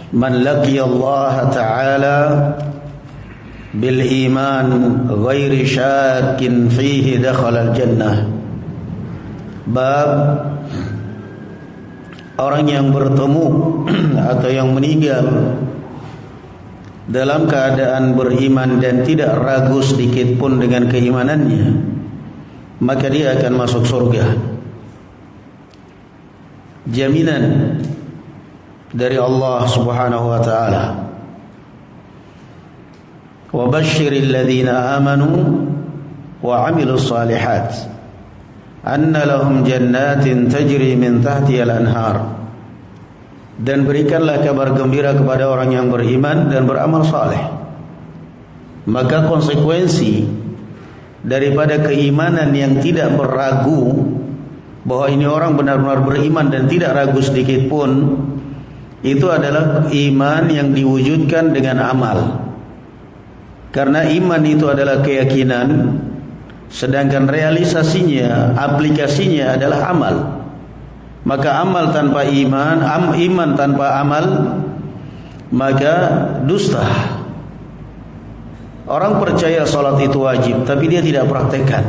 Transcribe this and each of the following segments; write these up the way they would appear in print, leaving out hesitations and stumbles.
Man laqiya Allah Ta'ala bil iman ghairi syakkin fihi dakhala al jannah. Bab orang yang bertemu atau yang meninggal dalam keadaan beriman dan tidak ragu sedikit pun dengan keimanannya, maka dia akan masuk surga. Jaminan dari Allah Subhanahu wa taala. Wa basyiril ladzina amanu wa 'amilus shalihat anna lahum jannatin tajri min tahtiha al-anhar. Dan berikanlah kabar gembira kepada orang yang beriman dan beramal saleh. Maka konsekuensi daripada keimanan yang tidak berragu, bahwa ini orang benar-benar beriman dan tidak ragu sedikit pun, itu adalah iman yang diwujudkan dengan amal. Karena iman itu adalah keyakinan, sedangkan realisasinya, aplikasinya adalah amal. Maka amal tanpa iman, iman tanpa amal, maka dusta. Orang percaya salat itu wajib, tapi dia tidak praktekkan.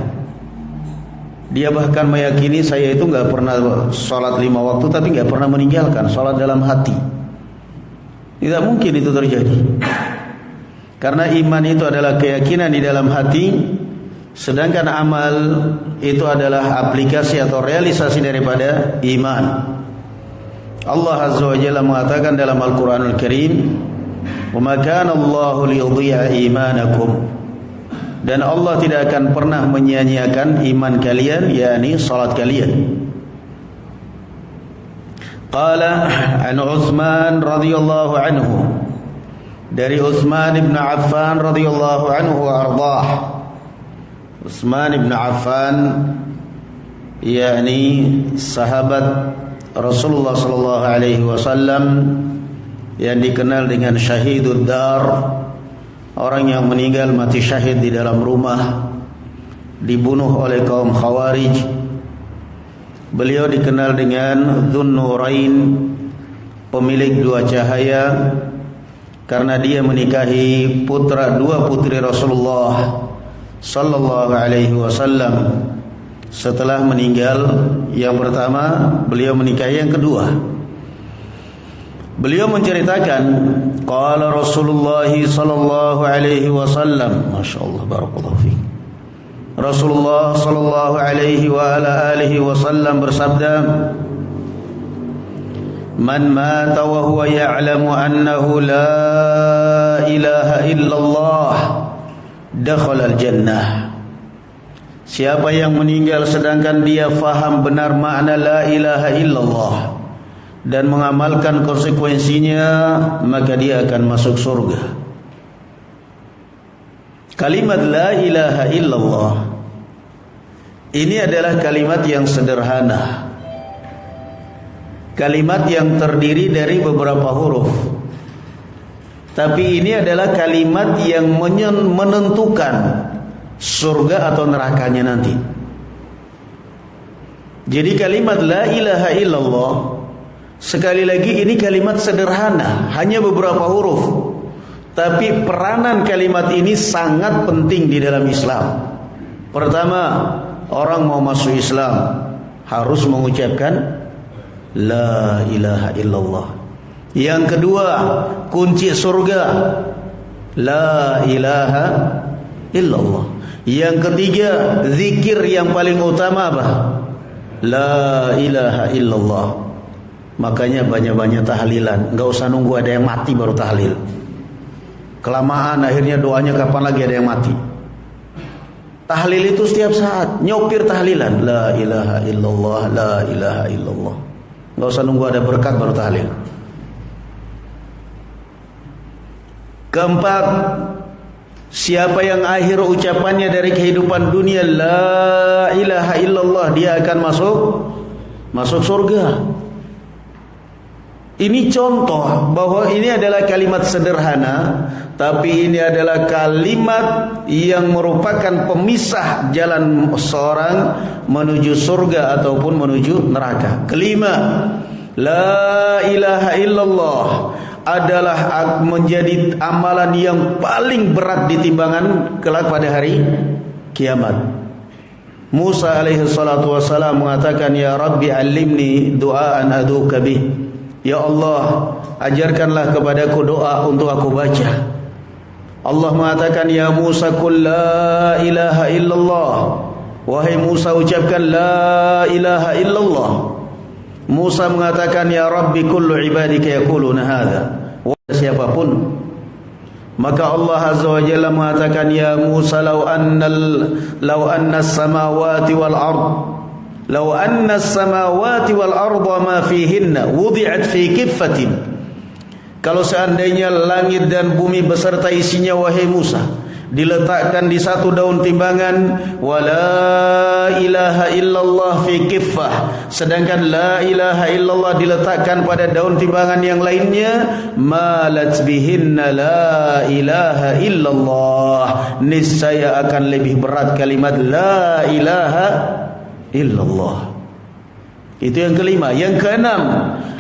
Dia bahkan meyakini saya itu nggak pernah sholat 5 waktu, tapi nggak pernah meninggalkan sholat dalam hati. Tidak mungkin itu terjadi, karena iman itu adalah keyakinan di dalam hati, sedangkan amal itu adalah aplikasi atau realisasi daripada iman. Allah Azza wa Jalla mengatakan dalam Al-Quranul Karim, "Wa ma kana Allahu liyudhi'a imanakum." Dan Allah tidak akan pernah menyia-nyiakan iman kalian, yakni salat kalian. Qala an Utsman radhiyallahu anhu, dari Utsman bin Affan radhiyallahu anhu wa ardhah. Utsman bin Affan yakni sahabat Rasulullah sallallahu alaihi wasallam yang dikenal dengan Syahidud Dar, orang yang meninggal mati syahid di dalam rumah, dibunuh oleh kaum Khawarij. Beliau dikenal dengan Dzun Nurain, pemilik dua cahaya, karena dia menikahi dua putri Rasulullah sallallahu alaihi wasallam. Setelah meninggal yang pertama, beliau menikahi yang kedua. Beliau menceritakan, qala Rasulullah sallallahu alaihi wasallam, masyaallah, barakallahu fiik. Rasulullah sallallahu alaihi wa ala alihi wasallam bersabda, "Man mata wa huwa ya'lamu annahu la ilaha illallah dakhala al-jannah." Siapa yang meninggal sedangkan dia faham benar makna la ilaha illallah dan mengamalkan konsekuensinya, maka dia akan masuk surga. Kalimat la ilaha illallah ini adalah kalimat yang sederhana, kalimat yang terdiri dari beberapa huruf, tapi ini adalah kalimat yang menentukan surga atau nerakanya nanti. Jadi kalimat la ilaha illallah, sekali lagi ini kalimat sederhana, hanya beberapa huruf, tapi peranan kalimat ini sangat penting di dalam Islam. Pertama, orang mau masuk Islam harus mengucapkan la ilaha illallah. Yang kedua, kunci surga la ilaha illallah. Yang ketiga, zikir yang paling utama apa? La ilaha illallah. Makanya banyak-banyak tahlilan, enggak usah nunggu ada yang mati baru tahlil. Kelamaan akhirnya doanya kapan lagi ada yang mati. Tahlil itu setiap saat, nyopir tahlilan, la ilaha illallah, la ilaha illallah. Enggak usah nunggu ada berkat baru tahlil. Keempat, siapa yang akhir ucapannya dari kehidupan dunia la ilaha illallah, dia akan masuk surga. Ini contoh bahwa ini adalah kalimat sederhana, tapi ini adalah kalimat yang merupakan pemisah jalan seorang menuju surga ataupun menuju neraka. Kelima, la ilaha illallah adalah menjadi amalan yang paling berat di timbangan kelak pada hari kiamat. Musa alaihi salatu wassalam mengatakan, ya Rabbi alimni du'aan aduka bih. Ya Allah, ajarkanlah kepadaku doa untuk aku baca. Allah mengatakan, ya Musa qul la ilaha illallah. Wahai Musa, ucapkan la ilaha illallah. Musa mengatakan, ya Rabbi kullu ibadika yaquluna hadza. Siapapun. Maka Allah Azza wa Jalla mengatakan, ya Musa law anna as-samawati wal ard law anna as-samawati wal arda ma fihinna wudi'at fi kiffatin. Kalau seandainya langit dan bumi beserta isinya, wahai Musa, diletakkan di satu daun timbangan, wala ilaha illallah fi kiffah, sedangkan la ilaha illallah diletakkan pada daun timbangan yang lainnya, malat bihinna la ilaha illallah, niscaya akan lebih berat kalimat la ilaha illallah. Itu yang kelima. Yang keenam,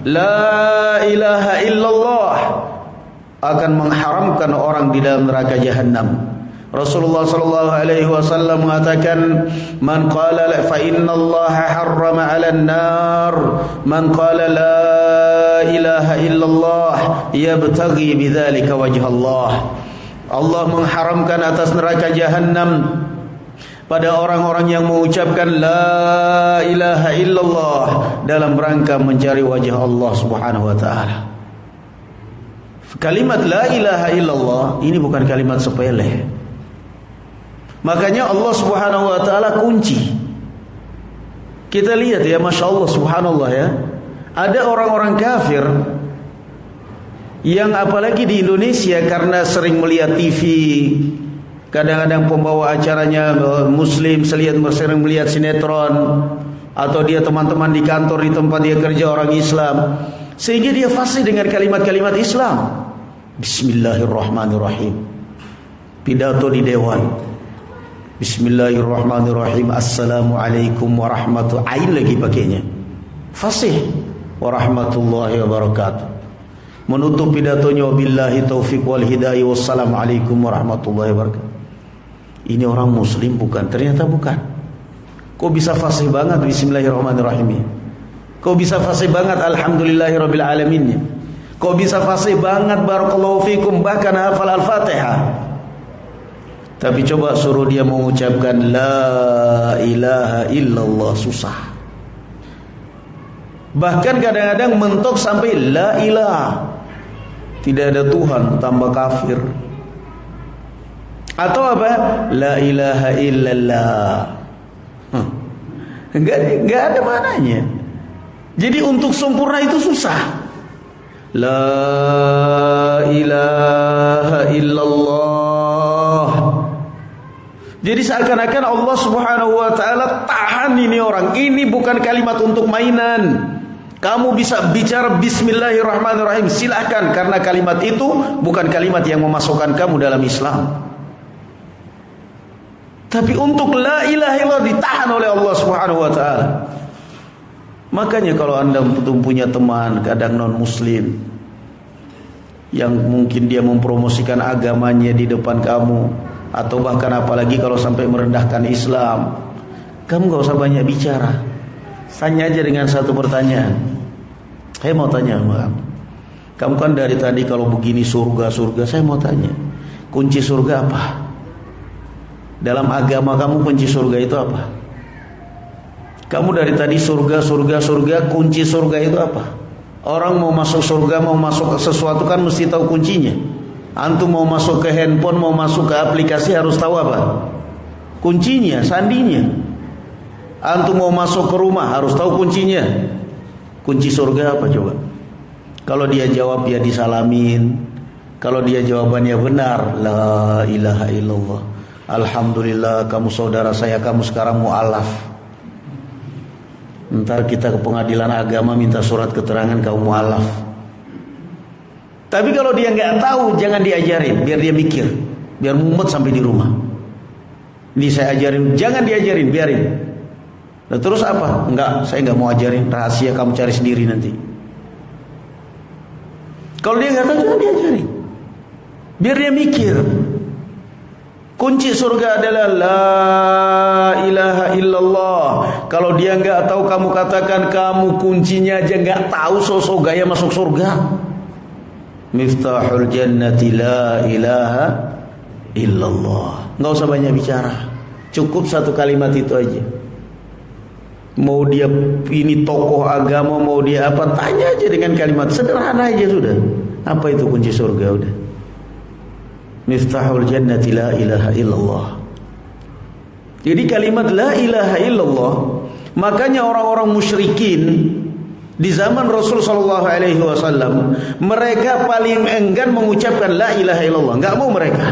la ilaha illallah akan mengharamkan orang di dalam neraka jahanam. Rasulullah sallallahu alaihi wasallam mengatakan, man qala fa innallaha harrama 'alan nar man qala la ilaha illallah yabtaghi bidzalika wajh Allah. Allah mengharamkan atas neraka jahanam pada orang-orang yang mengucapkan la ilaha illallah dalam rangka mencari wajah Allah Subhanahu wa taala. Kalimat la ilaha illallah ini bukan kalimat sepele. Makanya Allah Subhanahu wa taala kunci. Kita lihat ya, Masya Allah, subhanallah ya. Ada orang-orang kafir yang apalagi di Indonesia karena sering melihat TV, kadang-kadang pembawa acaranya Muslim, sering melihat sinetron, atau dia teman-teman di kantor, di tempat dia kerja orang Islam, sehingga dia fasih dengan kalimat-kalimat Islam. Bismillahirrahmanirrahim. Pidato di dewan, Bismillahirrahmanirrahim, Assalamualaikum warahmatullahi, ain lagi pakainya, fasih, warahmatullahi wabarakatuh. Menutup pidatonya, wabillahi taufiq wal hidayah, wassalamualaikum warahmatullahi wabarakatuh. Ini orang Muslim bukan? Ternyata bukan. Kok bisa fasih banget Bismillahirrahmanirrahim? Kok bisa fasih banget Alhamdulillahirabbil alamin? Kok bisa fasih banget barakallahu fikum, bahkan hafal Al-Fatihah? Tapi coba suruh dia mengucapkan la ilaha illallah, susah. Bahkan kadang-kadang mentok sampai la ilaha, tidak ada Tuhan, tambah kafir. Atau apa? La ilaha illallah. Enggak ada mananya. Jadi untuk sempurna itu susah. La ilaha illallah. Jadi seakan-akan Allah Subhanahu wa taala tahan ini orang. Ini bukan kalimat untuk mainan. Kamu bisa bicara Bismillahirrahmanirrahim, silahkan, karena kalimat itu bukan kalimat yang memasukkan kamu dalam Islam. Tapi untuk la ilaha illallah ditahan oleh Allah Subhanahu wa taala. Makanya kalau Anda punya teman kadang non muslim yang mungkin dia mempromosikan agamanya di depan kamu, atau bahkan apalagi kalau sampai merendahkan Islam, kamu gak usah banyak bicara. Tanya aja dengan satu pertanyaan. Saya mau tanya sama kamu kan dari tadi kalau begini surga, saya mau tanya, kunci surga apa? Dalam agama kamu kunci surga itu apa? Kamu dari tadi surga, kunci surga itu apa? Orang mau masuk surga, mau masuk ke sesuatu kan mesti tahu kuncinya. Antum mau masuk ke handphone, mau masuk ke aplikasi harus tahu apa? Kuncinya, sandinya. Antum mau masuk ke rumah harus tahu kuncinya. Kunci surga apa coba? Kalau dia jawab ya disalamin. Kalau dia jawabannya benar, la ilaha illallah, alhamdulillah, kamu saudara saya, kamu sekarang mu'alaf. Ntar kita ke pengadilan agama minta surat keterangan kamu mu'alaf. Tapi kalau dia nggak tahu, jangan diajarin, biar dia mikir, biar mumet sampai di rumah. Ini saya ajarin, jangan diajarin, biarin. Nah, terus apa? Enggak, saya nggak mau ajarin, rahasia, kamu cari sendiri nanti. Kalau dia nggak tahu, jangan diajari. Biar dia mikir. Kunci surga adalah la ilaha illallah. Kalau dia nggak tahu, kamu katakan kamu kuncinya aja nggak tahu, sosok gaya masuk surga. Miftahul jannati la ilaha illallah. Nggak usah banyak bicara, cukup satu kalimat itu aja. Mau dia ini tokoh agama, mau dia apa, tanya aja dengan kalimat sederhana aja sudah. Apa itu kunci surga? Udah. Miftahul jannati la ilaha illallah. Jadi kalimat la ilaha illallah, makanya orang-orang musyrikin di zaman Rasul sallallahu alaihi wasallam, mereka paling enggan mengucapkan la ilaha illallah, enggak mau mereka.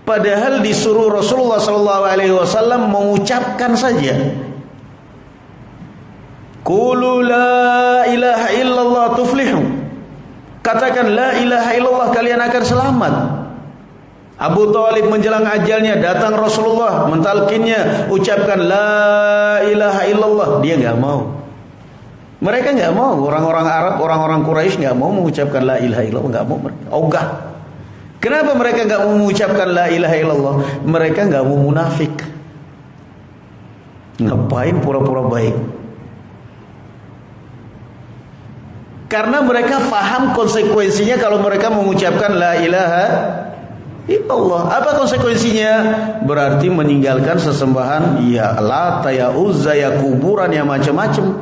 Padahal disuruh Rasulullah sallallahu alaihi wasallam mengucapkan saja. Qulu la ilaha illallah tuflihu. Katakan la ilaha illallah, kalian akan selamat. Abu Thalib menjelang ajalnya datang Rasulullah mentalkinnya, ucapkan la ilaha illallah. Dia enggak mau. Mereka enggak mau, orang-orang Arab, orang-orang Quraisy enggak mau mengucapkan la ilaha illallah, enggak mau mereka. Ogah. Kenapa mereka enggak mau mengucapkan la ilaha illallah? Mereka enggak mau munafik. Ngapain pura-pura baik? Karena mereka faham konsekuensinya kalau mereka mengucapkan la ilaha illallah. Apa konsekuensinya? Berarti meninggalkan sesembahan ya Lata, ya Uzza, ya kuburan, ya macam-macam.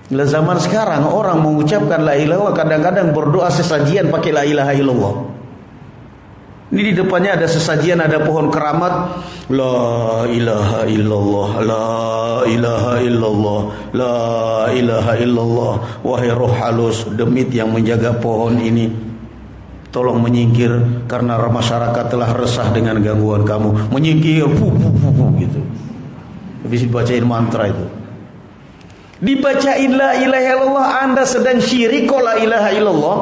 Di zaman sekarang orang mengucapkan la ilaha illallah, kadang-kadang berdoa sesajian pakai la ilaha illallah. Ini di depannya ada sesajian, ada pohon keramat. La ilaha illallah, la ilaha illallah, la ilaha illallah. Wahai roh halus, demit yang menjaga pohon ini, tolong menyingkir karena masyarakat telah resah dengan gangguan kamu. Menyingkir, gitu. Habis dibacain mantra itu. Dibacain la ilaha illallah, Anda sedang syirik kok la ilaha illallah.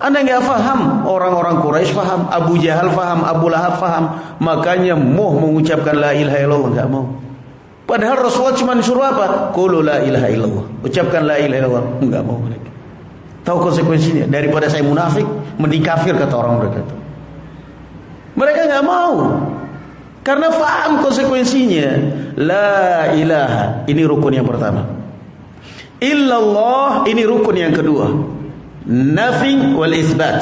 Anda nggak faham, orang-orang Quraisy faham, Abu Jahal faham, Abu Lahab faham, makanya mau mengucapkan la ilaha illallah, nggak mau. Padahal Rasulullah cuma disuruh apa? Qulu la ilaha illallah, ucapkan la ilaha illallah, nggak mau mereka. Tahu konsekuensinya? Daripada saya munafik, mending kafir kata orang mereka itu. Mereka nggak mau, karena faham konsekuensinya. La ilaha, ini rukun yang pertama. Illallah, ini rukun yang kedua. Nafi wal isbat.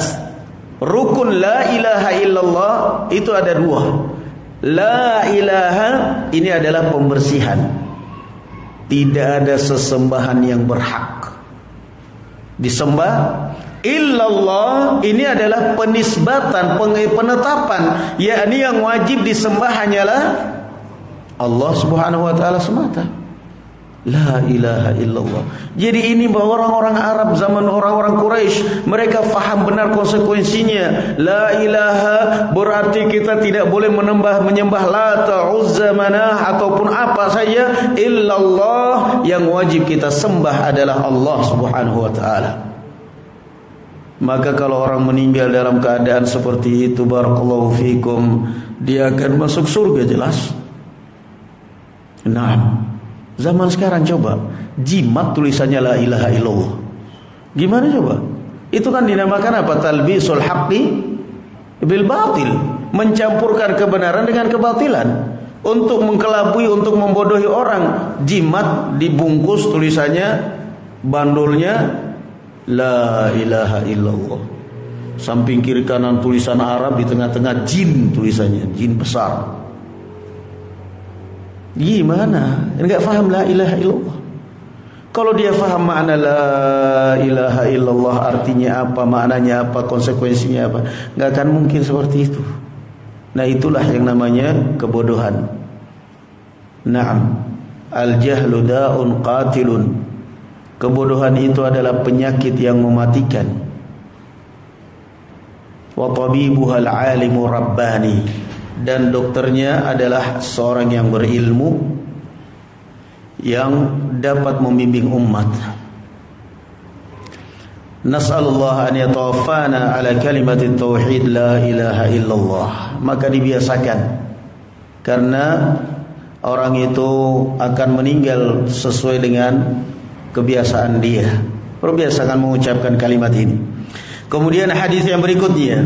Rukun la ilaha illallah itu ada dua. La ilaha ini adalah pembersihan. Tidak ada sesembahan yang berhak disembah. Illallah ini adalah penisbatan, penetapan, yakni yang wajib disembah hanyalah Allah Subhanahu wa taala semata. La ilaha illallah. Jadi ini bahwa orang-orang Arab zaman orang-orang Quraisy, mereka faham benar konsekuensinya. La ilaha berarti kita tidak boleh menyembah Lata, Uzza, Manah ataupun apa saja. Illallah, yang wajib kita sembah adalah Allah Subhanahu wa taala. Maka kalau orang meninggal dalam keadaan seperti itu, barakallahu fikum, dia akan masuk surga jelas. Nah, zaman sekarang coba jimat tulisannya la ilaha illallah. Gimana coba? Itu kan dinamakan apa? Talbisul haqqi bil batil, mencampurkan kebenaran dengan kebatilan untuk mengkelabui, untuk membodohi orang. Jimat dibungkus tulisannya, bandulnya la ilaha illallah. Samping kiri kanan tulisan Arab, di tengah-tengah jin tulisannya, jin besar. Gimana? Enggak faham la ilaha illallah. Kalau dia faham makna la ilaha illallah artinya apa, maknanya apa, konsekuensinya apa, enggak akan mungkin seperti itu. Nah, itulah yang namanya kebodohan. Naam, al-jahlu da'un qatilun. Kebodohan itu adalah penyakit yang mematikan. Wa tabibuhal alimu rabbani. Dan dokternya adalah seorang yang berilmu, yang dapat membimbing umat. Nas'alullah an yatawaffana ala kalimatit tauhid la ilaha illallah. Maka dibiasakan, karena orang itu akan meninggal sesuai dengan kebiasaan dia. Perbiasakan mengucapkan kalimat ini. Kemudian hadis yang berikutnya,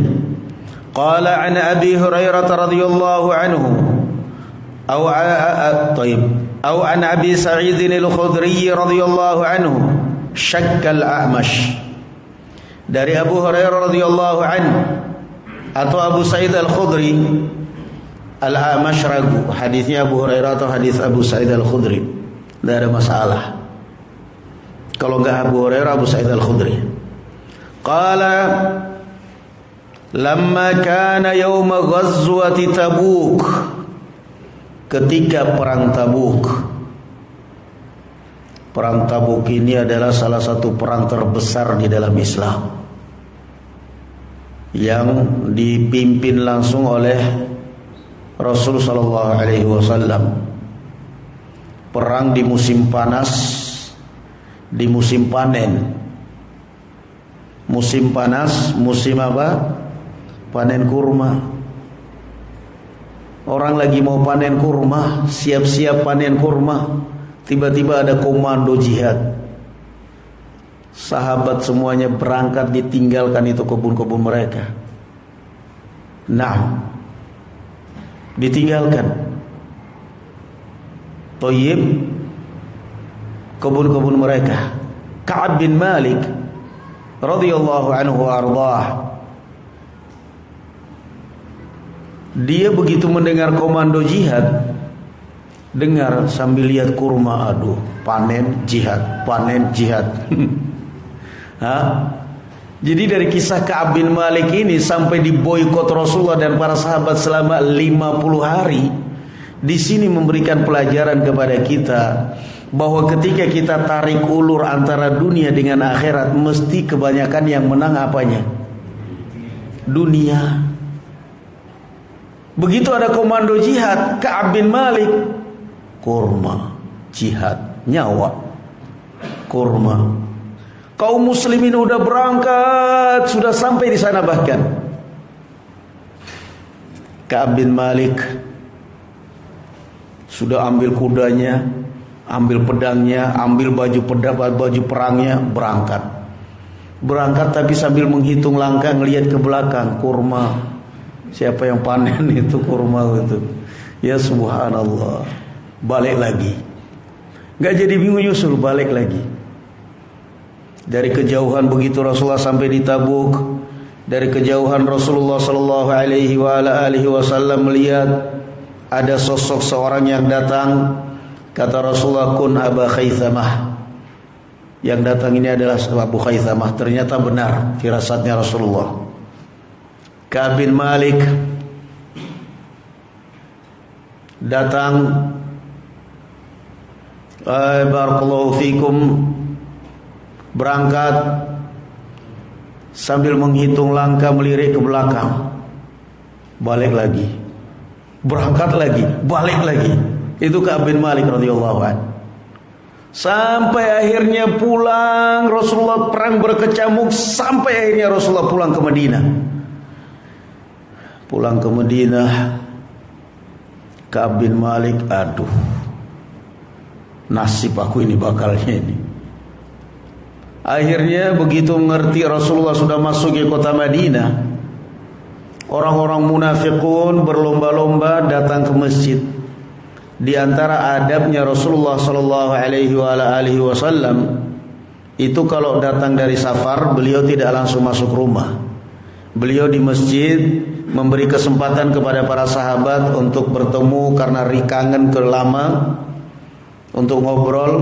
qala an Abi Hurairah radhiyallahu anhu أو عن أبي سعيد الخدري رضي الله عنه شك الأعمش. Dari Abu Hurairah radhiyallahu anhu atau Abu Sa'id Al-Khudri, Al-A'mash ragu hadisnya Abu Hurairah atau hadis Abu Sa'id Al-Khudri, tidak ada masalah. Kalau enggak Abu Hurairah, Abu Sa'id Al-Khudri. Qala lamma kana yawma ghazwati Tabuk, ketika perang Tabuk. Perang Tabuk ini adalah salah satu perang terbesar di dalam Islam, yang dipimpin langsung oleh Rasul sallallahu alaihi wasallam. Perang di musim panas, di musim panen. Musim panas, musim apa? Panen kurma. Orang lagi mau panen kurma, siap-siap panen kurma, tiba-tiba ada komando jihad. Sahabat semuanya berangkat, ditinggalkan itu kebun-kebun mereka. Nah, ditinggalkan. Thayyib, kebun-kebun mereka. Ka'ab bin Malik radhiyallahu anhu wa ardhah, dia begitu mendengar komando jihad, dengar sambil lihat kurma, aduh, panen jihad, panen jihad. Jadi dari kisah Ka'ab bin Malik ini sampai diboikot Rasulullah dan para sahabat selama 50 hari. Di sini memberikan pelajaran kepada kita bahwa ketika kita tarik ulur antara dunia dengan akhirat, mesti kebanyakan yang menang apanya? Dunia. Begitu ada komando jihad, Ka'ab bin Malik, kurma, jihad, nyawa, kurma. Kaum muslimin udah berangkat, sudah sampai di sana bahkan. Ka'ab bin Malik sudah ambil kudanya, ambil pedangnya, ambil baju perangnya, berangkat. Berangkat tapi sambil menghitung langkah, ngelihat ke belakang, kurma. Siapa yang panen itu kurma itu? Ya subhanallah. Balik lagi. Gak jadi bingung, nyusul balik lagi. Dari kejauhan begitu Rasulullah sampai di Tabuk, dari kejauhan Rasulullah sallallahu alaihi wasallam melihat ada sosok seorang yang datang. Kata Rasulullah, kun Aba Khaythamah. Yang datang ini adalah Abu Khaythamah. Ternyata benar firasatnya Rasulullah. Ka'ab bin Malik datang, barakallahu fikum, berangkat sambil menghitung langkah, melirik ke belakang, balik lagi, berangkat lagi, balik lagi. Itu Ka'ab bin Malik radhiyallahu anhu. Sampai akhirnya pulang Rasulullah, perang berkecamuk, sampai akhirnya Rasulullah pulang ke Madinah. Pulang ke Madinah, Ka'ab bin Malik, aduh, nasib aku ini bakalnya ini. Akhirnya begitu mengerti Rasulullah sudah masuk ke kota Madinah, orang-orang munafikun berlomba-lomba datang ke masjid. Di antara adabnya Rasulullah sallallahu alaihi wasallam itu kalau datang dari safar, beliau tidak langsung masuk rumah. Beliau di masjid memberi kesempatan kepada para sahabat untuk bertemu karena kangen lama, untuk ngobrol.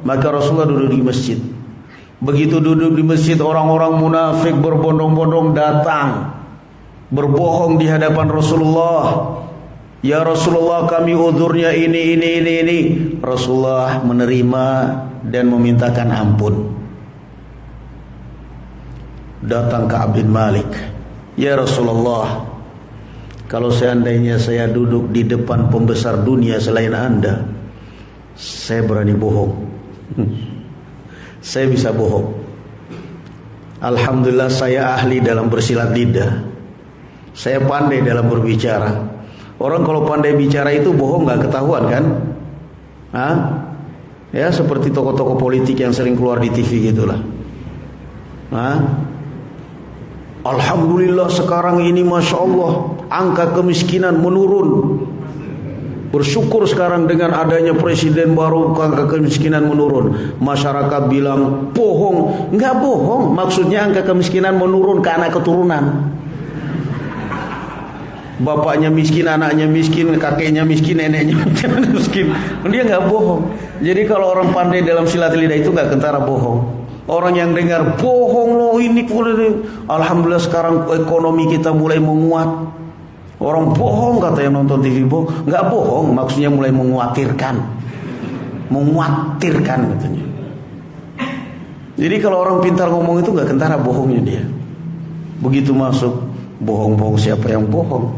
Maka Rasulullah duduk di masjid. Begitu duduk di masjid, orang-orang munafik berbondong-bondong datang, berbohong di hadapan Rasulullah. Ya Rasulullah, kami uzurnya ini. Rasulullah menerima dan memintakan ampun. Datang Ka'ab bin Malik, ya Rasulullah, kalau seandainya saya duduk di depan pembesar dunia selain Anda, saya berani bohong. Saya bisa bohong. Alhamdulillah saya ahli dalam bersilat lidah. Saya pandai dalam berbicara. Orang kalau pandai bicara itu bohong gak ketahuan kan? Ya seperti tokoh-tokoh politik yang sering keluar di TV gitulah. Hah? Alhamdulillah sekarang ini Masya Allah angka kemiskinan menurun. Bersyukur sekarang dengan adanya presiden baru angka kemiskinan menurun. Masyarakat bilang bohong. Enggak bohong, maksudnya angka kemiskinan menurun ke anak keturunan. Bapaknya miskin, anaknya miskin, kakeknya miskin, neneknya miskin. Dia nggak bohong. Jadi kalau orang pandai dalam silat lidah itu nggak kentara bohong. Orang yang dengar bohong loh ini, alhamdulillah sekarang ekonomi kita mulai menguat. Orang bohong kata yang nonton TV bohong, nggak bohong, maksudnya mulai menguatirkan katanya. Jadi kalau orang pintar ngomong itu nggak kentara bohongnya dia. Begitu masuk bohong-bohong, siapa yang bohong?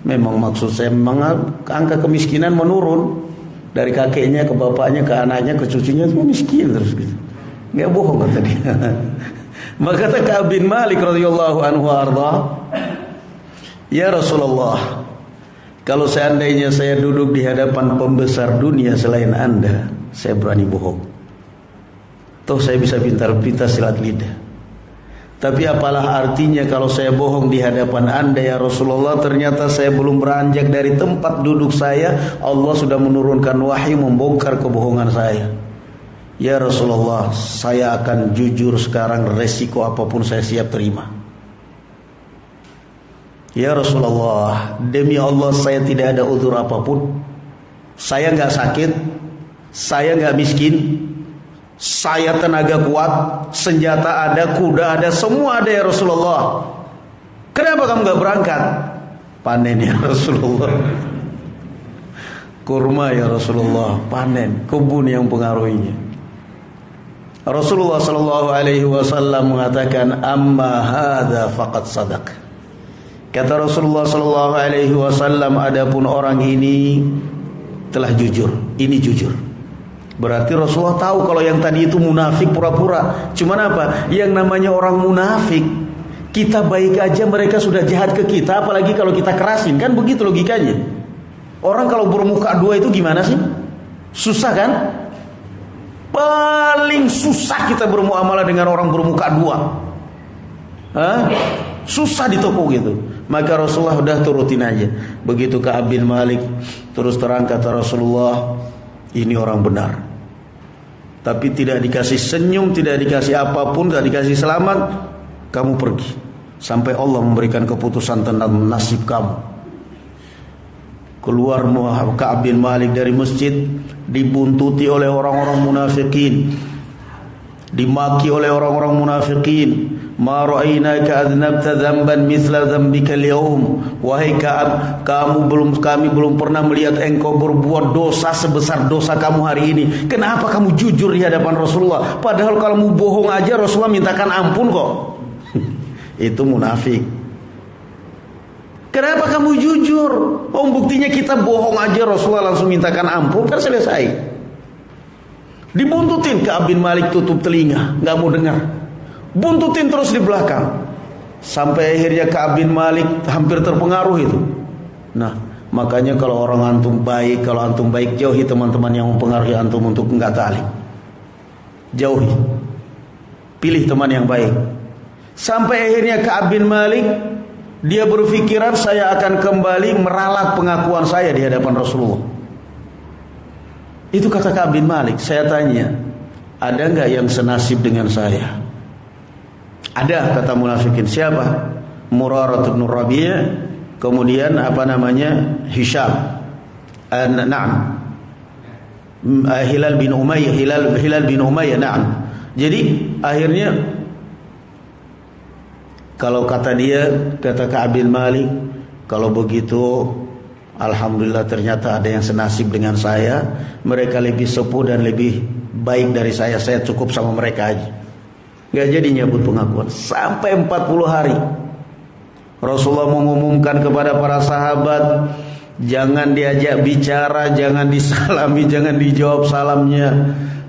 Memang maksud saya memang angka kemiskinan menurun dari kakeknya ke bapaknya ke anaknya ke cucunya semua miskin terus gitu. Enggak bohong kata dia. Maka kata Ka'ab bin Malik radhiyallahu anhu arda, ya Rasulullah, kalau seandainya saya duduk di hadapan pembesar dunia selain Anda, saya berani bohong. Toh saya bisa pintar-pintar silat lidah. Tapi apalah artinya kalau saya bohong di hadapan Anda ya Rasulullah, ternyata saya belum beranjak dari tempat duduk saya, Allah sudah menurunkan wahyu membongkar kebohongan saya. Ya Rasulullah, saya akan jujur sekarang, resiko apapun saya siap terima. Ya Rasulullah, demi Allah saya tidak ada uzur apapun. Saya nggak sakit, saya nggak miskin, saya tenaga kuat, senjata ada, kuda ada, semua ada ya Rasulullah. Kenapa kamu gak berangkat? Panen ya Rasulullah. Kurma ya Rasulullah, panen, kebun yang pengaruhinya. Rasulullah sallallahu alaihi wasallam mengatakan, amma hadza faqad sadaq. Kata Rasulullah sallallahu alaihi wasallam, adapun orang ini telah jujur, ini jujur. Berarti Rasulullah tahu kalau yang tadi itu munafik pura-pura. Cuman apa? Yang namanya orang munafik, kita baik aja mereka sudah jahat ke kita, apalagi kalau kita kerasin. Kan begitu logikanya. Orang kalau bermuka dua itu gimana sih? Susah kan? Paling susah kita bermuamalah dengan orang bermuka dua. Hah? Susah di toko gitu. Maka Rasulullah udah turutin aja. Begitu Ka'ab bin Malik terus terang kata Rasulullah, ini orang benar. Tapi tidak dikasih senyum, tidak dikasih apapun, tidak dikasih selamat, kamu pergi sampai Allah memberikan keputusan tentang nasib kamu. Keluar Ka'ab bin Malik dari masjid, dibuntuti oleh orang-orang munafikin, dimaki oleh orang-orang munafikin. Ma ra'ainaka adnabta dzamban mithla dzambika al-yawm. Wahai Ka'ab, kami belum pernah melihat engkau berbuat dosa sebesar dosa kamu hari ini. Kenapa kamu jujur di hadapan Rasulullah? Padahal kalau kamu bohong aja Rasulullah mintakan ampun kok. Itu munafik. Kenapa kamu jujur? Oh, buktinya kita bohong aja Rasulullah langsung mintakan ampun, kan selesai. Dibuntutin, Ka'ab bin Malik tutup telinga, nggak mau dengar. Buntutin terus di belakang, sampai akhirnya Ka'ab bin Malik hampir terpengaruh itu. Nah, makanya kalau orang antum baik, kalau antum baik, jauhi teman-teman yang mempengaruhi antum untuk enggak talim. Jauhi. Pilih teman yang baik. Sampai akhirnya Ka'ab bin Malik dia berpikiran, saya akan kembali meralat pengakuan saya di hadapan Rasulullah. Itu kata Ka'ab bin Malik. Saya tanya, ada enggak yang senasib dengan saya? Ada, kata munafikin. Siapa? Murarah bin Rabi', kemudian apa namanya? Hisham. Na'am. Hilal bin Umayyah, Hilal bin Umayyah, na'am. Jadi akhirnya kalau kata dia, kata Ka'ab bin Malik, kalau begitu alhamdulillah ternyata ada yang senasib dengan saya. Mereka lebih sepuh dan lebih baik dari saya cukup sama mereka aja. Gak jadi nyebut pengakuan sampai 40 hari. Rasulullah mengumumkan kepada para sahabat, jangan diajak bicara, jangan disalami, jangan dijawab salamnya.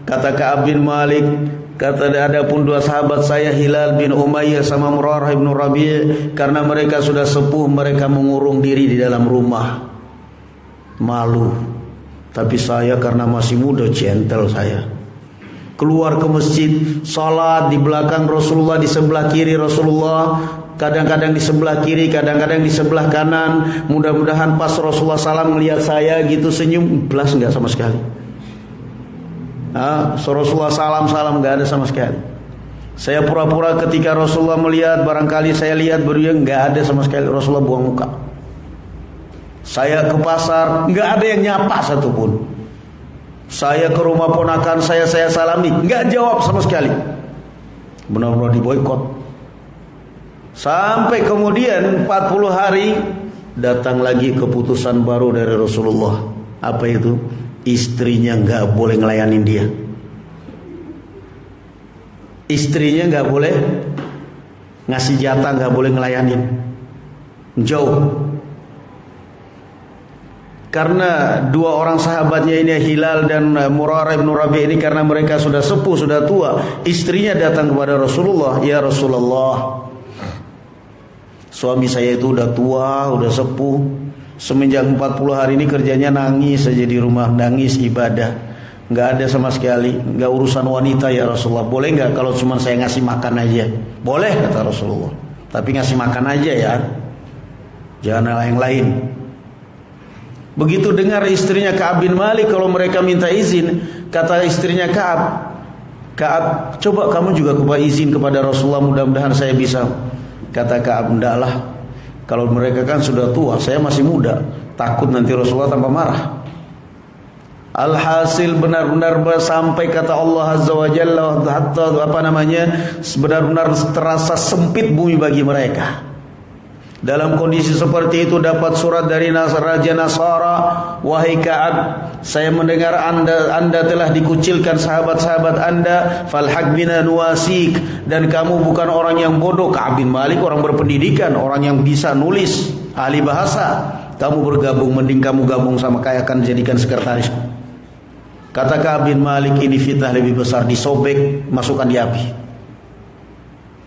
Kata Ka'ab bin Malik, kata adapun dua sahabat saya Hilal bin Umayyah sama Murarah bin Rabi', karena mereka sudah sepuh, mereka mengurung diri di dalam rumah, malu. Tapi saya karena masih muda, gentle saya. keluar ke masjid, salat di belakang Rasulullah, di sebelah kiri Rasulullah, kadang-kadang di sebelah kiri, kadang-kadang di sebelah kanan. Mudah-mudahan pas Rasulullah salam melihat saya gitu senyum, belas enggak sama sekali. Rasulullah salam enggak ada sama sekali. Saya pura-pura ketika Rasulullah melihat, barangkali saya lihat beliau, enggak ada sama sekali. Rasulullah buang muka. Saya ke pasar, enggak ada yang nyapa satupun. Saya ke rumah ponakan saya salami, enggak jawab sama sekali. Benar-benar diboikot. Sampai kemudian 40 hari datang lagi keputusan baru dari Rasulullah. Apa itu? Istrinya enggak boleh ngelayanin dia. Istrinya enggak boleh ngasih jatah, enggak boleh ngelayanin. Jauh. Karena dua orang sahabatnya ini, Hilal dan Murarah bin Rabi' ini, karena mereka sudah sepuh, sudah tua, istrinya datang kepada Rasulullah, "Ya Rasulullah, suami saya itu udah tua, udah sepuh. Semenjak 40 hari ini kerjanya nangis saja di rumah, nangis ibadah. Nggak ada sama sekali, nggak urusan wanita ya Rasulullah. Boleh nggak kalau cuma saya ngasih makan aja?" "Boleh," kata Rasulullah. "Tapi ngasih makan aja ya. Jangan yang lain." Begitu dengar istrinya Ka'ab bin Malik kalau mereka minta izin, kata istrinya Ka'ab, "Coba kamu juga izin kepada Rasulullah, mudah-mudahan saya bisa." Kata Ka'ab, "Ndaklah. Kalau mereka kan sudah tua, saya masih muda. Takut nanti Rasulullah tambah marah." Alhasil benar-benar sampai kata Allah Azza wa Jalla, hatta benar-benar terasa sempit bumi bagi mereka. Dalam kondisi seperti itu dapat surat dari Raja Nasara, "Wahai Ka'ab, saya mendengar anda telah dikucilkan sahabat-sahabat anda, falhaq bina nuwasik, dan kamu bukan orang yang bodoh." Ka'ab bin Malik orang berpendidikan, orang yang bisa nulis, ahli bahasa. "Kamu bergabung, mending kamu gabung sama kaya, akan jadikan sekretaris." Kata Ka'ab bin Malik, "Ini fitnah lebih besar, disobek, masukkan di api."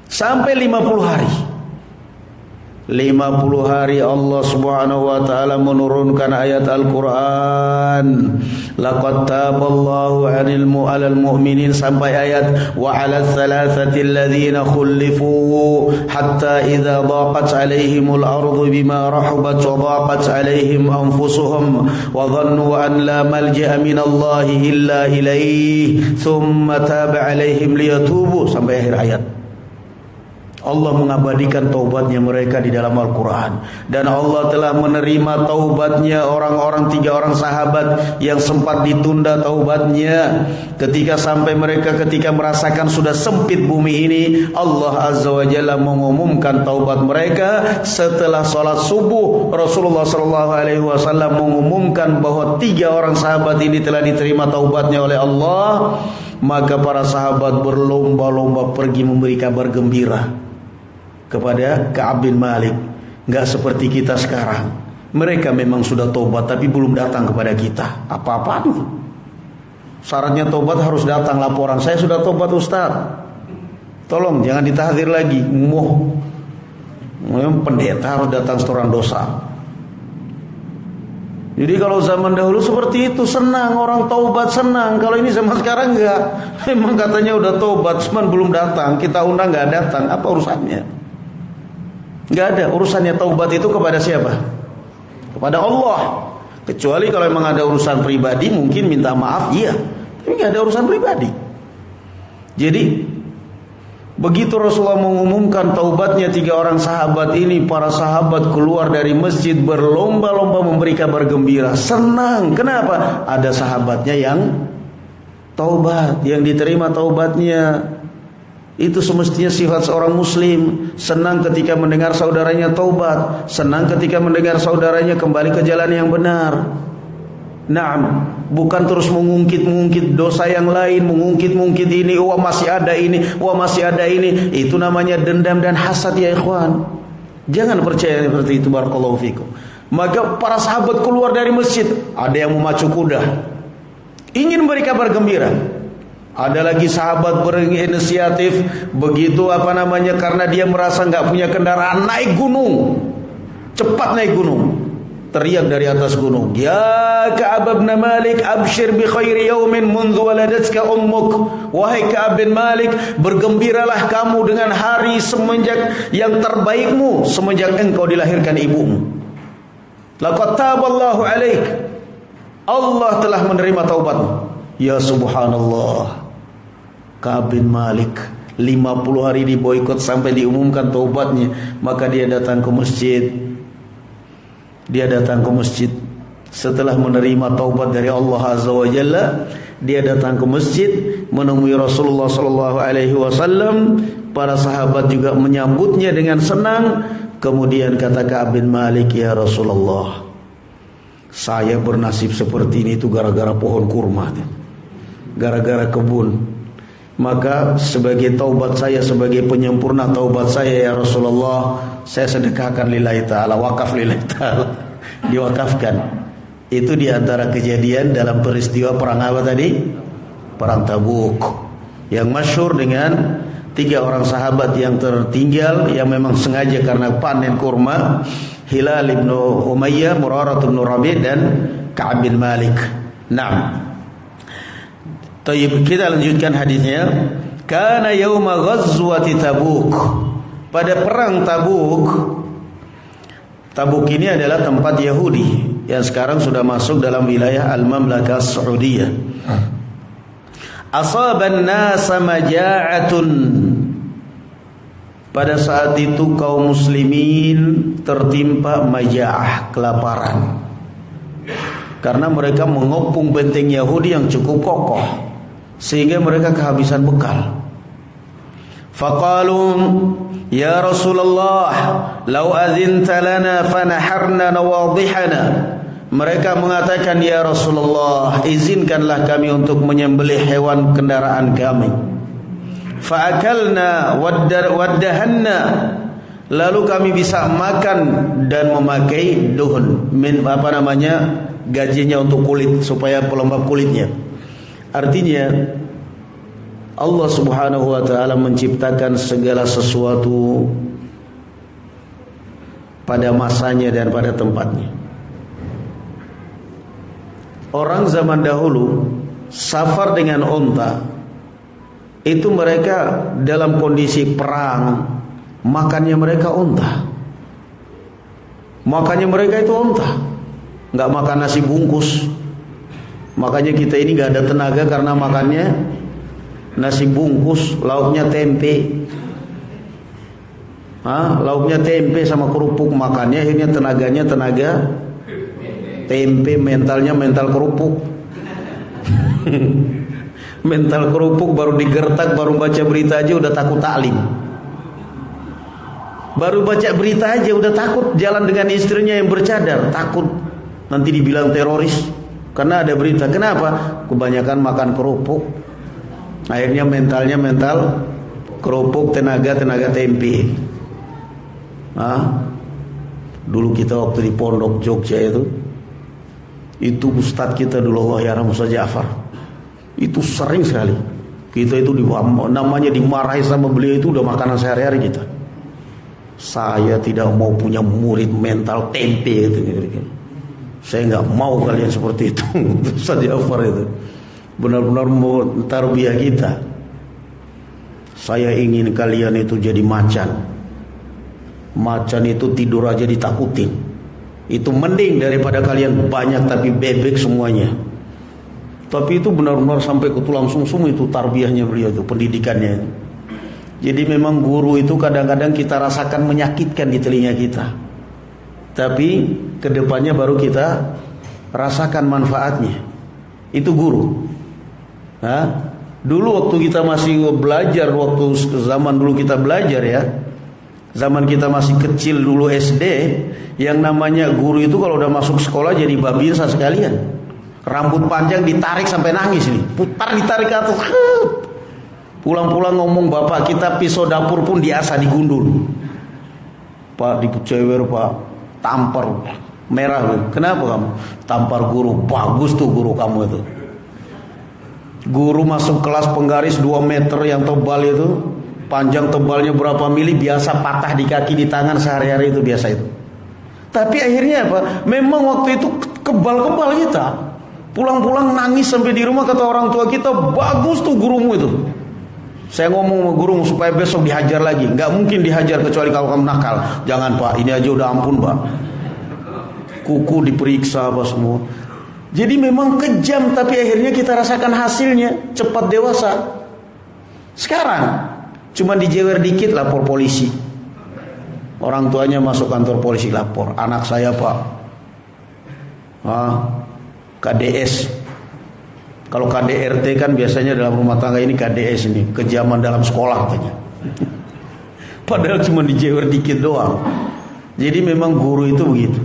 Sampai 50 hari. 50 hari Allah Subhanahu wa taala menurunkan ayat Al-Qur'an. Laqad taballahu 'alal mu'minin sampai ayat wa 'alal thalathati alladhina khulifu hatta idza daqat 'alaihimul ardu bima rahabat wa daqat 'alaihim anfusuhum wa dhannu an la malja'a minallahi illa ilaihi thumma taba 'alaihim liyatubu sampai akhir ayat. Allah mengabadikan taubatnya mereka di dalam Al-Quran. Dan Allah telah menerima taubatnya orang-orang 3 orang sahabat yang sempat ditunda taubatnya. Ketika merasakan sudah sempit bumi ini, Allah Azza wa Jalla mengumumkan taubat mereka. Setelah sholat subuh, Rasulullah SAW mengumumkan bahwa 3 orang sahabat ini telah diterima taubatnya oleh Allah. Maka para sahabat berlomba-lomba pergi memberi kabar gembira kepada Ka'ab bin Malik. Enggak seperti kita sekarang. Mereka memang sudah tobat tapi belum datang kepada kita. Apa-apaan? Syaratnya tobat harus datang laporan, "Saya sudah tobat Ustaz. Tolong jangan ditahdir lagi." Pendeta harus datang setoran dosa. Jadi kalau zaman dahulu seperti itu, senang orang taubat, senang. Kalau ini zaman sekarang enggak. Memang katanya udah taubat, cuman belum datang. Kita undang enggak datang. Apa urusannya? Enggak ada urusannya taubat itu kepada siapa? Kepada Allah. Kecuali kalau memang ada urusan pribadi, mungkin minta maaf, iya. Tapi enggak ada urusan pribadi. Jadi begitu Rasulullah mengumumkan taubatnya 3 orang sahabat ini, para sahabat keluar dari masjid berlomba-lomba memberi kabar gembira, senang. Kenapa? Ada sahabatnya yang taubat, yang diterima taubatnya. Itu semestinya sifat seorang muslim. Senang ketika mendengar saudaranya taubat, senang ketika mendengar saudaranya kembali ke jalan yang benar. Naam, bukan terus mengungkit-ungkit dosa yang lain, mengungkit-ungkit ini, wah masih ada ini, wah masih ada ini. Itu namanya dendam dan hasad ya ikhwan. Jangan percaya seperti itu, barakallahu fikum. Maka para sahabat keluar dari masjid, ada yang memacu kuda, ingin beri kabar gembira. Ada lagi sahabat berinisiatif begitu karena dia merasa nggak punya kendaraan, naik gunung, cepat naik gunung. teriak dari atas gunung, "Ya Ka'ab bin Malik, abshir bi khairi yaumin mundu waladatka ummuk." Wahai Ka'ab bin Malik, bergembiralah kamu dengan hari semenjak yang terbaikmu semenjak engkau dilahirkan ibumu. Laqad taballahu alaik. Allah telah menerima taubatmu. Ya subhanallah. Ka'ab bin Malik 50 hari diboikot sampai diumumkan taubatnya, maka dia datang ke masjid. Setelah menerima taubat dari Allah Azza wa Jalla, dia datang ke masjid menemui Rasulullah sallallahu alaihi wasallam. Para sahabat juga menyambutnya dengan senang. Kemudian kata Ka'ab bin Malik, "Ya Rasulullah, saya bernasib seperti ini itu gara-gara pohon kurma, gara-gara kebun. Maka sebagai taubat saya, sebagai penyempurna taubat saya ya Rasulullah, saya sedekahkan lillahi ta'ala, wakaf lillahi ta'ala." Diwakafkan. Itu diantara kejadian dalam peristiwa perang apa tadi? Perang Tabuk, yang masyhur dengan 3 orang sahabat yang tertinggal, yang memang sengaja karena panen kurma: Hilal ibn Umayyah, Murarah ibn Rabi' dan Ka'ab bin Malik. Naam. Tayyib, kita lanjutkan hadisnya. Kana yauma ghazwati Tabuk. Pada perang Tabuk. Tabuk ini adalah tempat Yahudi yang sekarang sudah masuk dalam wilayah Al-Mamlakah Saudiyah. Asaban nasa maja'atun. Pada saat itu kaum muslimin tertimpa maja'ah, kelaparan. Karena mereka mengepung benteng Yahudi yang cukup kokoh, sehingga mereka kehabisan bekal. Faqalu, "Ya Rasulullah, law adzinta lana fanaharna nawadihana." Mereka mengatakan, "Ya Rasulullah, izinkanlah kami untuk menyembelih hewan kendaraan kami. Fa'akalna waddahanna." Lalu kami bisa makan dan memakai duhun, gajinya untuk kulit, supaya pelembab kulitnya. Artinya Allah Subhanahu wa ta'ala menciptakan segala sesuatu pada masanya dan pada tempatnya. Orang zaman dahulu safar dengan unta, itu mereka dalam kondisi perang, makannya mereka unta. Makannya mereka itu unta, nggak makan nasi bungkus. Makanya kita ini gak ada tenaga karena makannya nasi bungkus, lauknya tempe. Lauknya tempe sama kerupuk, makannya akhirnya tenaganya tenaga tempe, mentalnya mental kerupuk. Mental kerupuk, baru digertak, baru baca berita aja udah takut taklim. Baru baca berita aja udah takut jalan dengan istrinya yang bercadar, takut nanti dibilang teroris. Karena ada berita. Kenapa? Kebanyakan makan kerupuk. Akhirnya mentalnya mental kerupuk, tenaga tempe. Dulu kita waktu di pondok Jogja itu ustadz kita dulu, Allah yarham, Ustaz Ja'far, itu sering sekali kita itu namanya dimarahi sama beliau, itu udah makanan sehari-hari kita. Saya tidak mau punya murid mental tempe gitu. Saya nggak mau kalian seperti itu. Ustaz Ja'far itu benar-benar mau tarbiyah kita. Saya ingin kalian itu jadi macan. Macan itu tidur aja ditakutin. Itu mending daripada kalian banyak tapi bebek semuanya. Tapi itu benar-benar sampai ke tulang sumsum, itu tarbiyahnya beliau, itu pendidikannya. Jadi memang guru itu kadang-kadang kita rasakan menyakitkan di telinga kita, tapi kedepannya baru kita rasakan manfaatnya. Itu guru. Dulu waktu kita masih belajar, waktu zaman dulu kita belajar ya, zaman kita masih kecil dulu SD, yang namanya guru itu kalau udah masuk sekolah jadi babinsa sekalian. Rambut panjang ditarik sampai nangis nih, putar ditarik ke atas. Pulang-pulang ngomong, bapak kita pisau dapur pun diasah digundul. Pak dicewer pak, tampar merah. Kenapa kamu? Tampar guru. Bagus tuh guru kamu itu. Guru masuk kelas penggaris 2 meter yang tebal itu, panjang tebalnya berapa mili, biasa patah di kaki di tangan sehari-hari itu biasa itu. Tapi akhirnya apa? Memang waktu itu kebal-kebal kita. Pulang-pulang nangis sampai di rumah, kata orang tua kita, bagus tuh gurumu itu. Saya ngomong sama guru supaya besok dihajar lagi. Nggak mungkin dihajar kecuali kalau kamu nakal. Jangan Pak, ini aja udah ampun Pak. Kuku diperiksa apa semua. Jadi memang kejam, tapi akhirnya kita rasakan hasilnya, cepat dewasa. Sekarang cuma dijewer dikit lapor polisi. Orang tuanya masuk kantor polisi lapor, anak saya Pak, KDS. Kalau KDRT kan biasanya dalam rumah tangga, ini KDS ini, kejaman dalam sekolah katanya. Padahal cuma dijewer dikit doang. Jadi memang guru itu begitu.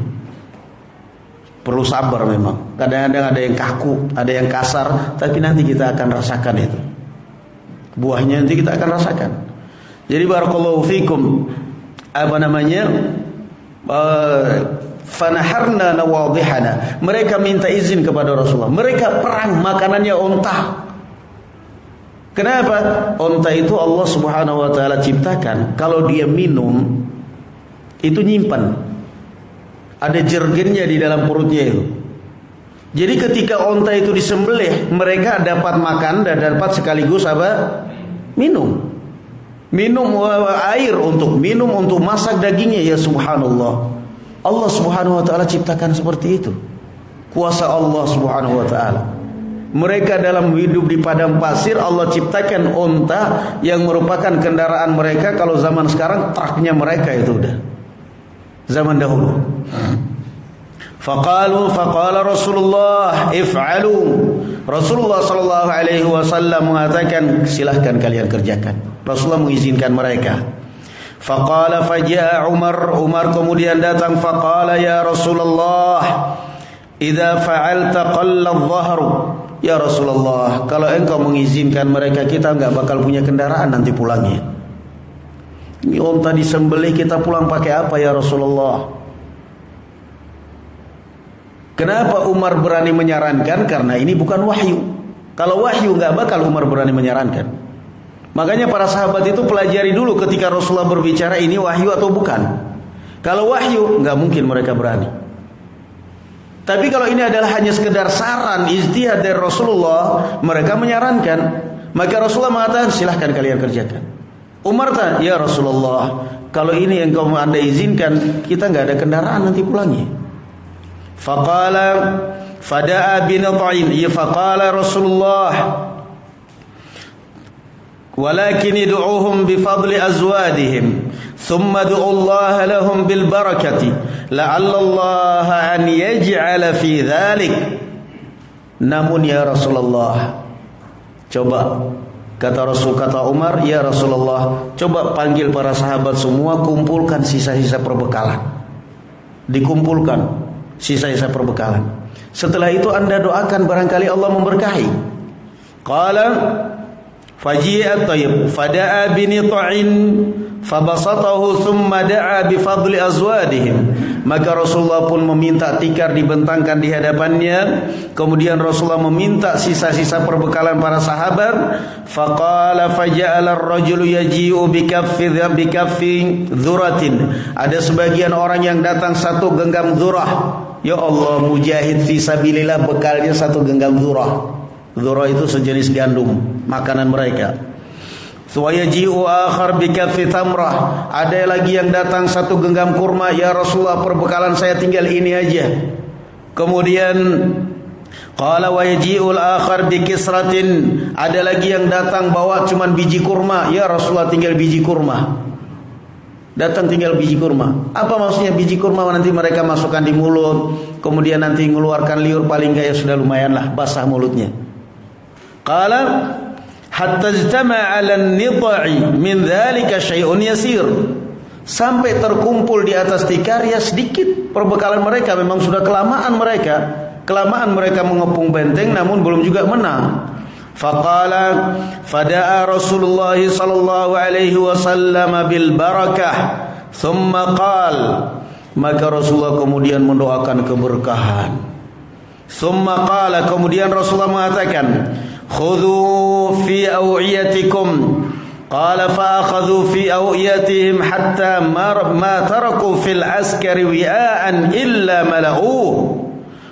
Perlu sabar memang. Kadang-kadang ada yang kaku, ada yang kasar, tapi nanti kita akan rasakan itu. Buahnya nanti kita akan rasakan. Jadi barakallahu fikum, fanaharna nawadihana. Mereka minta izin kepada Rasulullah. Mereka perang, makanannya onta. Kenapa? Onta itu Allah Subhanahu wa taala ciptakan, kalau dia minum itu nyimpan. Ada jergennya di dalam perutnya itu. Jadi ketika onta itu disembelih, mereka dapat makan dan dapat sekaligus apa? Minum. Minum air untuk minum, untuk masak dagingnya. Ya subhanallah. Allah Subhanahu wa taala ciptakan seperti itu. Kuasa Allah Subhanahu wa taala. Mereka dalam hidup di padang pasir, Allah ciptakan onta yang merupakan kendaraan mereka. Kalau zaman sekarang truknya mereka itu udah. Zaman dahulu. Faqala Rasulullah if'alu. Rasulullah sallallahu alaihi wasallam mengatakan, silahkan kalian kerjakan. Rasulullah mengizinkan mereka. Faqala faja'a Umar kemudian datang. Faqala ya Rasulullah, idza fa'alta qalla adh-dhahru. Ya Rasulullah, kalau engkau mengizinkan mereka, kita enggak bakal punya kendaraan nanti pulangnya. Ini onta disembelih, kita pulang pakai apa ya Rasulullah? Kenapa Umar berani menyarankan? Karena ini bukan wahyu. Kalau wahyu enggak bakal Umar berani menyarankan. Makanya para sahabat itu pelajari dulu ketika Rasulullah berbicara, ini wahyu atau bukan. Kalau wahyu, enggak mungkin mereka berani. Tapi kalau ini adalah hanya sekedar saran, ijtihad dari Rasulullah, mereka menyarankan. Maka Rasulullah mengatakan, silahkan kalian kerjakan. Umar tanya, ya Rasulullah, kalau ini yang kamu anda izinkan, kita enggak ada kendaraan nanti pulangnya. Faqala fada'a binata'in. Faqala Rasulullah, walakin id'uhum bifadli azwadihim thumma du'ullaha lahum bil barakati la'alla Allah an yaj'ala fi dhalik. Namun ya Rasulullah, coba, kata Umar, ya Rasulullah, coba panggil para sahabat semua, kumpulkan sisa-sisa perbekalan. Dikumpulkan sisa-sisa perbekalan. Setelah itu anda doakan, barangkali Allah memberkahi. Qala faji'a tayyib fada'a binita'in fabasatahu thumma da'a bifadli azwadihim. Maka Rasulullah pun meminta tikar dibentangkan di hadapannya. Kemudian Rasulullah meminta sisa-sisa perbekalan para sahabat. Faqala faja'ala ar-rajulu yaji'u bikaffi dzuratin. Ada sebagian orang yang datang satu genggam dzurah. Ya Allah, mujahid fisabilillah bekalnya satu genggam dzurah. Dzurah itu sejenis gandum, makanan mereka. Wayaji'u akhar bikaffi tamrah. Ada lagi yang datang satu genggam kurma. Ya Rasulullah, perbekalan saya tinggal ini aja. Kemudian qala wayaji'ul akhar bikisratin. Ada lagi yang datang bawa cuman biji kurma. Ya Rasulullah, tinggal biji kurma. Datang tinggal biji kurma. Apa maksudnya biji kurma? Nanti mereka masukkan di mulut, kemudian nanti mengeluarkan liur, paling enggak ya sudah lumayan lah basah mulutnya. Qala hatta ijtama'a 'ala an-nidha'i min dzalika syai'un yasir. Sampai terkumpul di atas tikar ya sedikit perbekalan mereka. Memang sudah kelamaan mereka mengepung benteng, namun belum juga menang. Faqala fada'a Rasulullah sallallahu alaihi wasallam bil barakah thumma qala. Maka Rasulullah kemudian mendoakan keberkahan. Thumma qala, kemudian Rasulullah mengatakan, khudhu fi aw'iyatikum Qala fa akhadhu fi awiyatihim hatta ma taraku fil askari wi'an illa mala'uh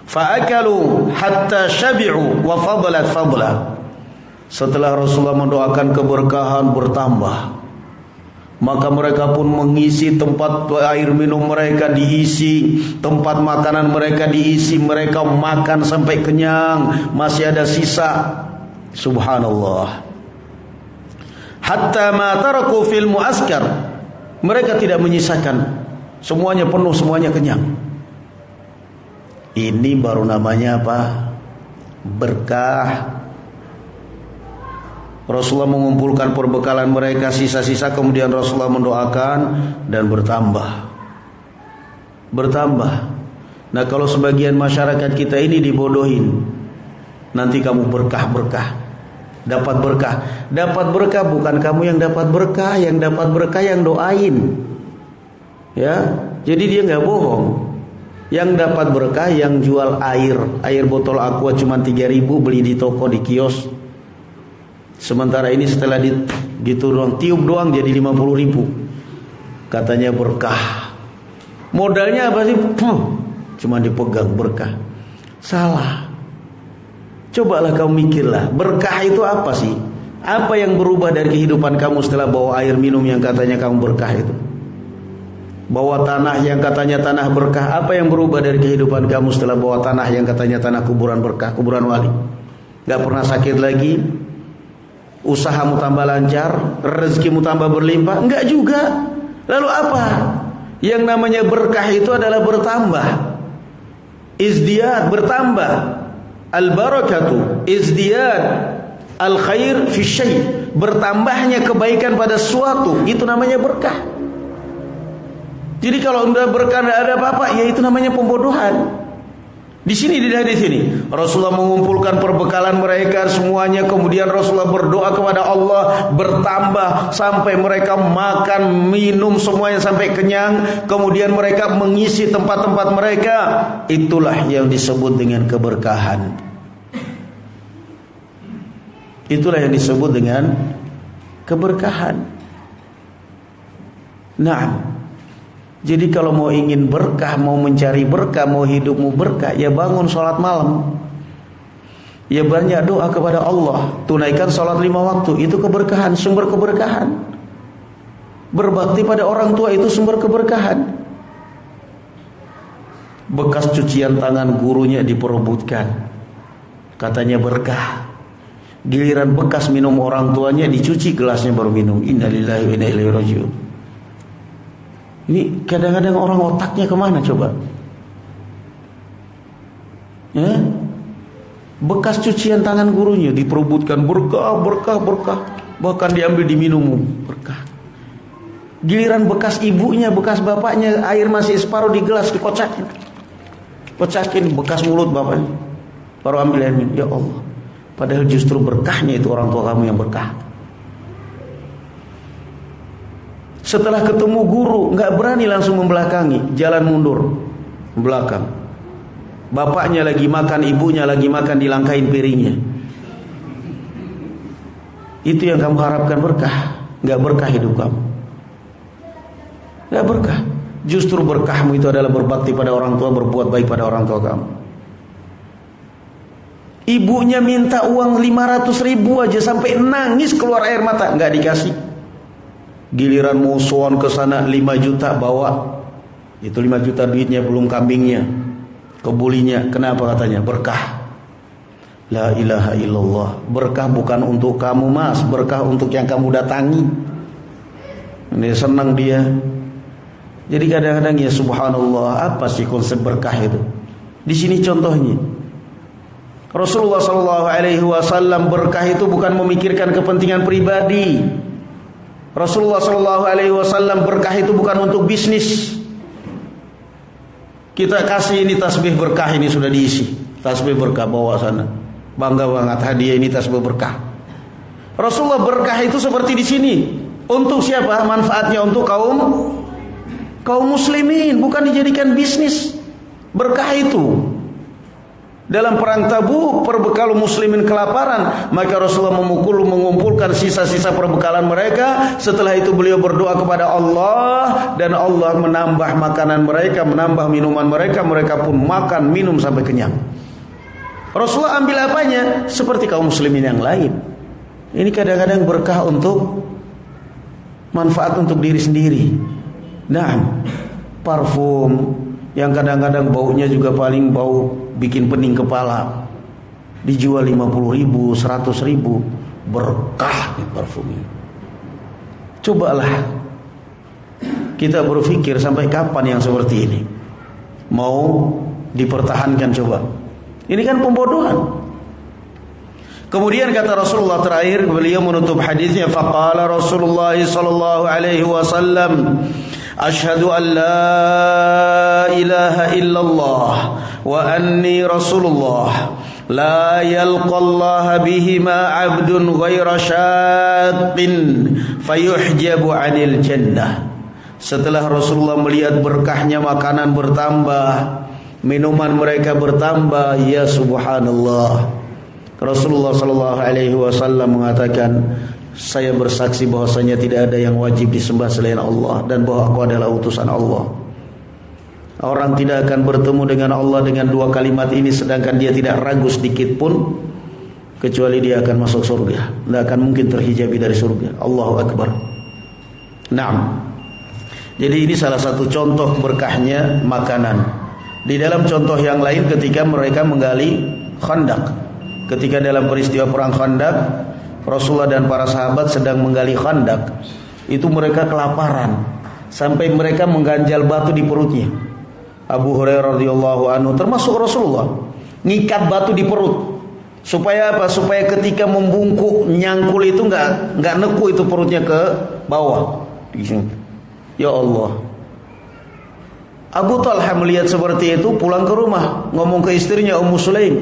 fa akalu hatta syabi'u wa fadlat fadla. Setelah Rasulullah mendoakan keberkahan bertambah, maka mereka pun mengisi tempat air minum mereka diisi, tempat makanan mereka diisi, mereka makan sampai kenyang, masih ada sisa. Subhanallah. Hatta ma taraku fil muaskar, mereka tidak menyisakan, semuanya penuh, semuanya kenyang. Ini baru namanya apa? Berkah. Rasulullah mengumpulkan perbekalan mereka sisa-sisa, kemudian Rasulullah mendoakan dan bertambah. Nah, kalau sebagian masyarakat kita ini dibodohin, nanti kamu berkah-berkah, dapat berkah bukan kamu yang dapat berkah, yang doain. Ya, jadi dia nggak bohong. Yang dapat berkah yang jual air botol aqua cuma 3.000 beli di toko, di kios. Sementara ini setelah gitu doang, tiup doang jadi 50.000. Katanya berkah. Modalnya apa sih? Cuma dipegang berkah. Salah. Cobalah kamu mikirlah, berkah itu apa sih? Apa yang berubah dari kehidupan kamu setelah bawa air minum yang katanya kamu berkah itu? Bawa tanah yang katanya tanah berkah, apa yang berubah dari kehidupan kamu setelah bawa tanah yang katanya tanah kuburan berkah, kuburan wali? Gak pernah sakit lagi? Usahamu tambah lancar, rezekimu tambah berlimpah? Enggak juga. Lalu apa? Yang namanya berkah itu adalah bertambah, izdiyad, bertambah. Al-barakatu izdiyad al-khair fi syai', bertambahnya kebaikan pada sesuatu, itu namanya berkah. Jadi kalau udah berkah tidak ada apa-apa, ya itu namanya pembodohan. Di sini, di hadis ini Rasulullah mengumpulkan perbekalan mereka semuanya, kemudian Rasulullah berdoa kepada Allah, bertambah sampai mereka makan minum semuanya sampai kenyang, kemudian mereka mengisi tempat-tempat mereka. Itulah yang disebut dengan keberkahan. Itulah yang disebut dengan keberkahan. Nah, jadi kalau mau ingin berkah, mau mencari berkah, mau hidupmu berkah, ya bangun sholat malam, ya banyak doa kepada Allah, tunaikan sholat 5 waktu, itu keberkahan, sumber keberkahan. Berbakti pada orang tua itu sumber keberkahan. Bekas cucian tangan gurunya diperebutkan, katanya berkah. Giliran bekas minum orang tuanya dicuci gelasnya baru minum. Innalillahi wa inna ilaihi raji'un. Ini kadang-kadang orang otaknya kemana coba? Ya? Bekas cucian tangan gurunya diperebutkan, berkah, bahkan diambil diminum, berkah. Giliran bekas ibunya, bekas bapaknya, air masih separuh di gelas, dikocakin, bekas mulut bapaknya, baru ambil air minum. Ya Allah, padahal justru berkahnya itu orang tua kamu yang berkah. Setelah ketemu guru, nggak berani langsung membelakangi, jalan mundur belakang. Bapaknya lagi makan, ibunya lagi makan, dilangkain piringnya. Itu yang kamu harapkan berkah? Nggak berkah hidup kamu, nggak berkah. Justru berkahmu itu adalah berbakti pada orang tua, berbuat baik pada orang tua kamu. Ibunya minta uang 500.000 aja sampai nangis keluar air mata, nggak dikasih. Giliran musuhan ke sana 5 juta bawa. Itu 5 juta duitnya, belum kambingnya, kebulinya. Kenapa katanya? Berkah. La ilaha illallah. Berkah bukan untuk kamu mas, berkah untuk yang kamu datangi. Ini senang dia. Jadi kadang-kadang ya subhanallah, apa sih konsep berkah itu? Di sini contohnya. Rasulullah SAW berkah itu bukan memikirkan kepentingan pribadi. Rasulullah SAW berkah itu bukan untuk bisnis. Kita kasih ini tasbih berkah, ini sudah diisi. Tasbih berkah, bawa sana. Bangga banget hadiah ini tasbih berkah. Rasulullah berkah itu seperti di sini. Untuk siapa? Manfaatnya untuk kaum muslimin, bukan dijadikan bisnis. Berkah itu Dalam perang Tabuk, perbekalan muslimin kelaparan, maka Rasulullah mengumpulkan sisa-sisa perbekalan mereka. Setelah itu beliau berdoa kepada Allah, dan Allah menambah makanan mereka, menambah minuman mereka. Mereka pun makan, minum sampai kenyang. Rasulullah ambil apanya? Seperti kaum muslimin yang lain. Ini kadang-kadang berkah untuk manfaat untuk diri sendiri. Nah, parfum yang kadang-kadang baunya juga paling bau bikin pening kepala, dijual 50.000, 100.000, berkah nih parfum ini. Cobalah kita berpikir sampai kapan yang seperti ini mau dipertahankan. Coba, ini kan pembodohan. Kemudian kata Rasulullah terakhir, beliau menutup hadisnya, faqala Rasulullah sallallahu alaihi wasallam, asyhadu an la ilaha illallah wa anni rasulullah la yalqallaha bihima abdun ghaira syaqqin fayuhjabu 'anil jannah. Setelah Rasulullah melihat berkahnya makanan bertambah, minuman mereka bertambah, ya subhanallah, Rasulullah sallallahu alaihi wasallam mengatakan, saya bersaksi bahwasanya tidak ada yang wajib disembah selain Allah, dan bahwa aku adalah utusan Allah. Orang tidak akan bertemu dengan Allah dengan dua kalimat ini sedangkan dia tidak ragu sedikit pun, kecuali dia akan masuk surga. Tidak akan mungkin terhijabi dari surga. Allahu Akbar. Naam. Jadi ini salah satu contoh berkahnya makanan. Di dalam contoh yang lain, ketika mereka menggali Khandaq, ketika dalam peristiwa perang Khandaq, Rasulullah dan para sahabat sedang menggali Khandaq, itu mereka kelaparan sampai mereka mengganjal batu di perutnya. Abu Hurairah radhiyallahu anhu termasuk Rasulullah ngikat batu di perut supaya apa? Supaya ketika membungkuk nyangkul itu enggak neku itu perutnya ke bawah. Ya Allah. Abu Talha melihat seperti itu, pulang ke rumah, ngomong ke istrinya Ummu Sulaim.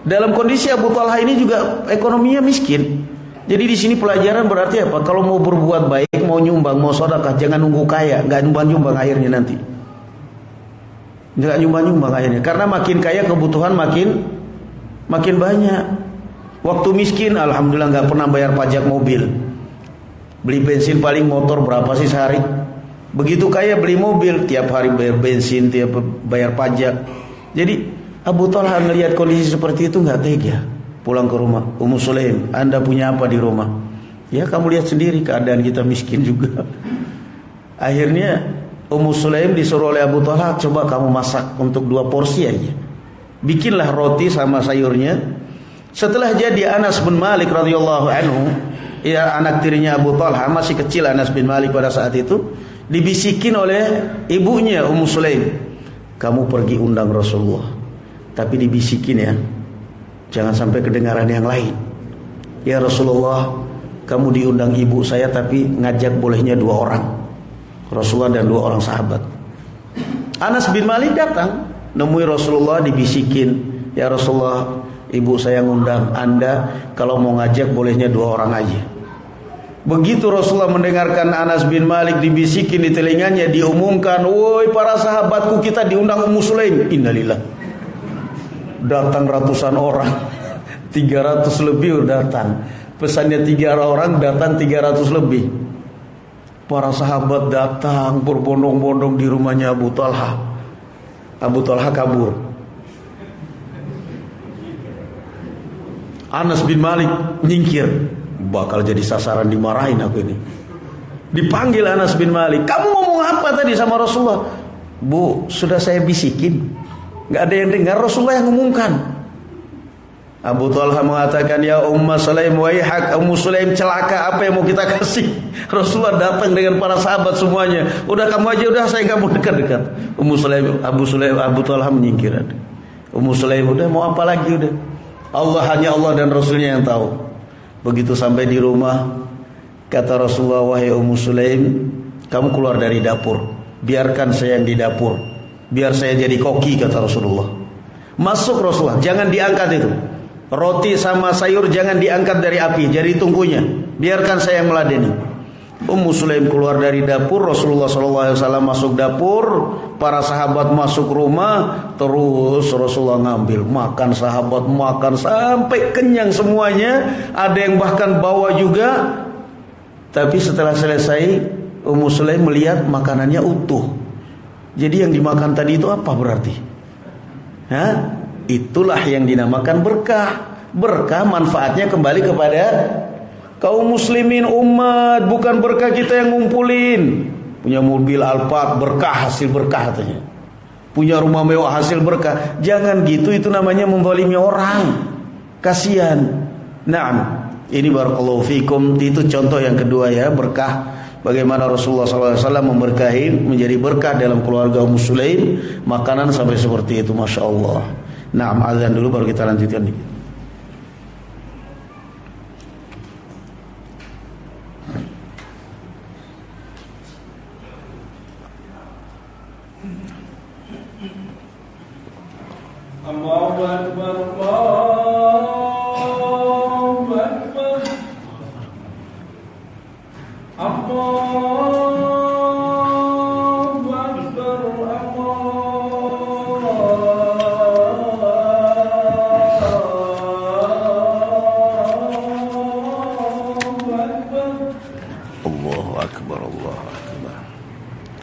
Dalam kondisi Abu Talha ini juga ekonominya miskin. Jadi di sini pelajaran berarti apa? Kalau mau berbuat baik, mau nyumbang, mau sedekah, jangan nunggu kaya, enggak nyumbang-nyumbang akhirnya nanti. Enggak nyumbang-nyumbang akhirnya, karena makin kaya kebutuhan makin banyak. Waktu miskin, alhamdulillah enggak pernah bayar pajak mobil. Beli bensin paling motor berapa sih sehari? Begitu kaya beli mobil, tiap hari bayar bensin, tiap bayar pajak. Jadi Abu Talha melihat kondisi seperti itu nggak tega, pulang ke rumah. Ummu Sulaim, Anda punya apa di rumah? Ya kamu lihat sendiri keadaan kita miskin juga. Akhirnya Ummu Sulaim disuruh oleh Abu Talha, coba kamu masak untuk 2 porsi aja. Bikinlah roti sama sayurnya. Setelah jadi, Anas bin Malik radhiyallahu anhu, ya anak tirinya Abu Talha, masih kecil Anas bin Malik pada saat itu, dibisikin oleh ibunya Ummu Sulaim, kamu pergi undang Rasulullah, tapi dibisikin ya, jangan sampai kedengaran yang lain. Ya Rasulullah, kamu diundang ibu saya, tapi ngajak bolehnya 2 orang, Rasulullah dan 2 orang sahabat. Anas bin Malik datang, nemui Rasulullah, dibisikin, ya Rasulullah, ibu saya ngundang Anda, kalau mau ngajak bolehnya 2 orang aja. Begitu Rasulullah mendengarkan Anas bin Malik dibisikin di telinganya, diumumkan, woi para sahabatku, kita diundang Ummu Sulaim. Innalillah. Datang ratusan orang, 300 lebih datang. Pesannya 3 orang, datang 300 lebih. Para sahabat datang berbondong-bondong di rumahnya Abu Talha. Abu Talha kabur. Anas bin Malik nyingkir, bakal jadi sasaran, dimarahin aku ini. Dipanggil Anas bin Malik, kamu ngomong apa tadi sama Rasulullah? Bu, sudah saya bisikin, gak ada yang dengar, Rasulullah yang ngumumkan. Abu Talha mengatakan, ya Ummu Sulaim waihak, Ummu Sulaim celaka, apa yang mau kita kasih? Rasulullah datang dengan para sahabat semuanya, udah kamu aja, udah saya gak mau dekat-dekat. Abu Talha menyingkir. Ummu Sulaim, udah mau apa lagi, udah hanya Allah dan Rasulnya yang tahu. Begitu sampai di rumah, kata Rasulullah, wahai Ummu Sulaim, kamu keluar dari dapur, biarkan saya yang di dapur, biar saya jadi koki, kata Rasulullah. Masuk Rasulullah, jangan diangkat itu roti sama sayur, jangan diangkat dari api, jadi tungkunya, biarkan saya yang meladeni. Ummu Sulaim keluar dari dapur, Rasulullah SAW masuk dapur, para sahabat masuk rumah, terus Rasulullah ngambil, makan, sahabat makan sampai kenyang semuanya, ada yang bahkan bawa juga. Tapi setelah selesai, Ummu Sulaim melihat makanannya utuh. Jadi yang dimakan tadi itu apa berarti? Itulah yang dinamakan berkah. Berkah manfaatnya kembali kepada kaum muslimin umat, bukan berkah kita yang ngumpulin. Punya mobil Alphard berkah, hasil berkah katanya. Punya rumah mewah hasil berkah. Jangan gitu, itu namanya menzalimi orang. Kasihan. Naam. Ini barakallahu fikum, itu contoh yang kedua ya, berkah. Bagaimana Rasulullah SAW memberkahi, menjadi berkah dalam keluarga Ummu Sulaim, makanan sampai seperti itu, Masya Allah. Naam, azan dulu baru kita lanjutkan dikit. Allahu Akbar, Allahu Akbar, Allahu Akbar, Allahu Akbar, Allahu Akbar.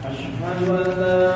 Asyhadu an la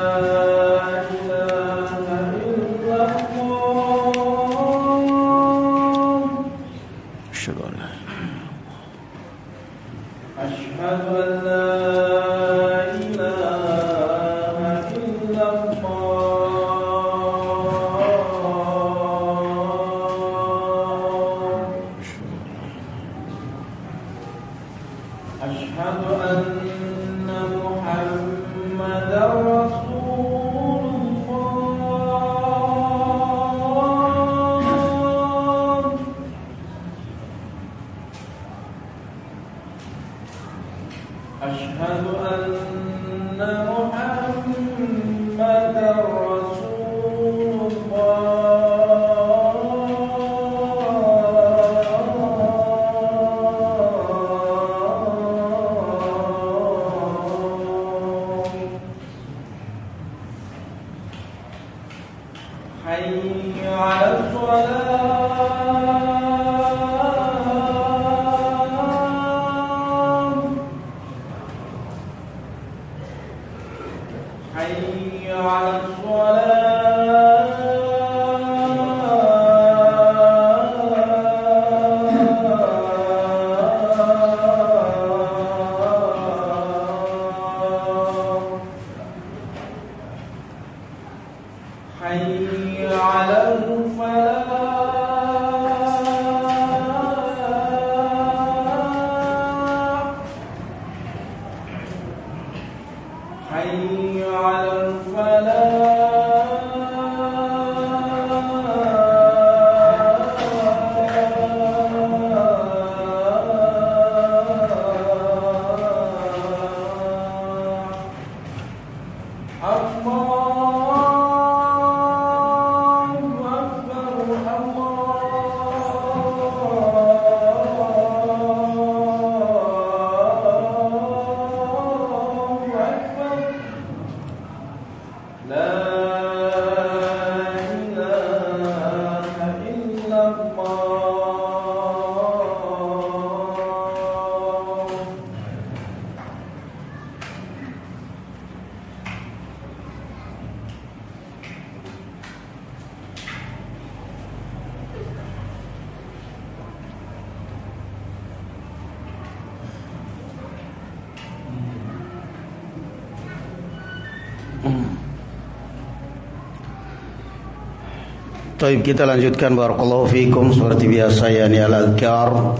Taib, kita lanjutkan barakallahu fikum seperti biasa ya, ini al-adhkar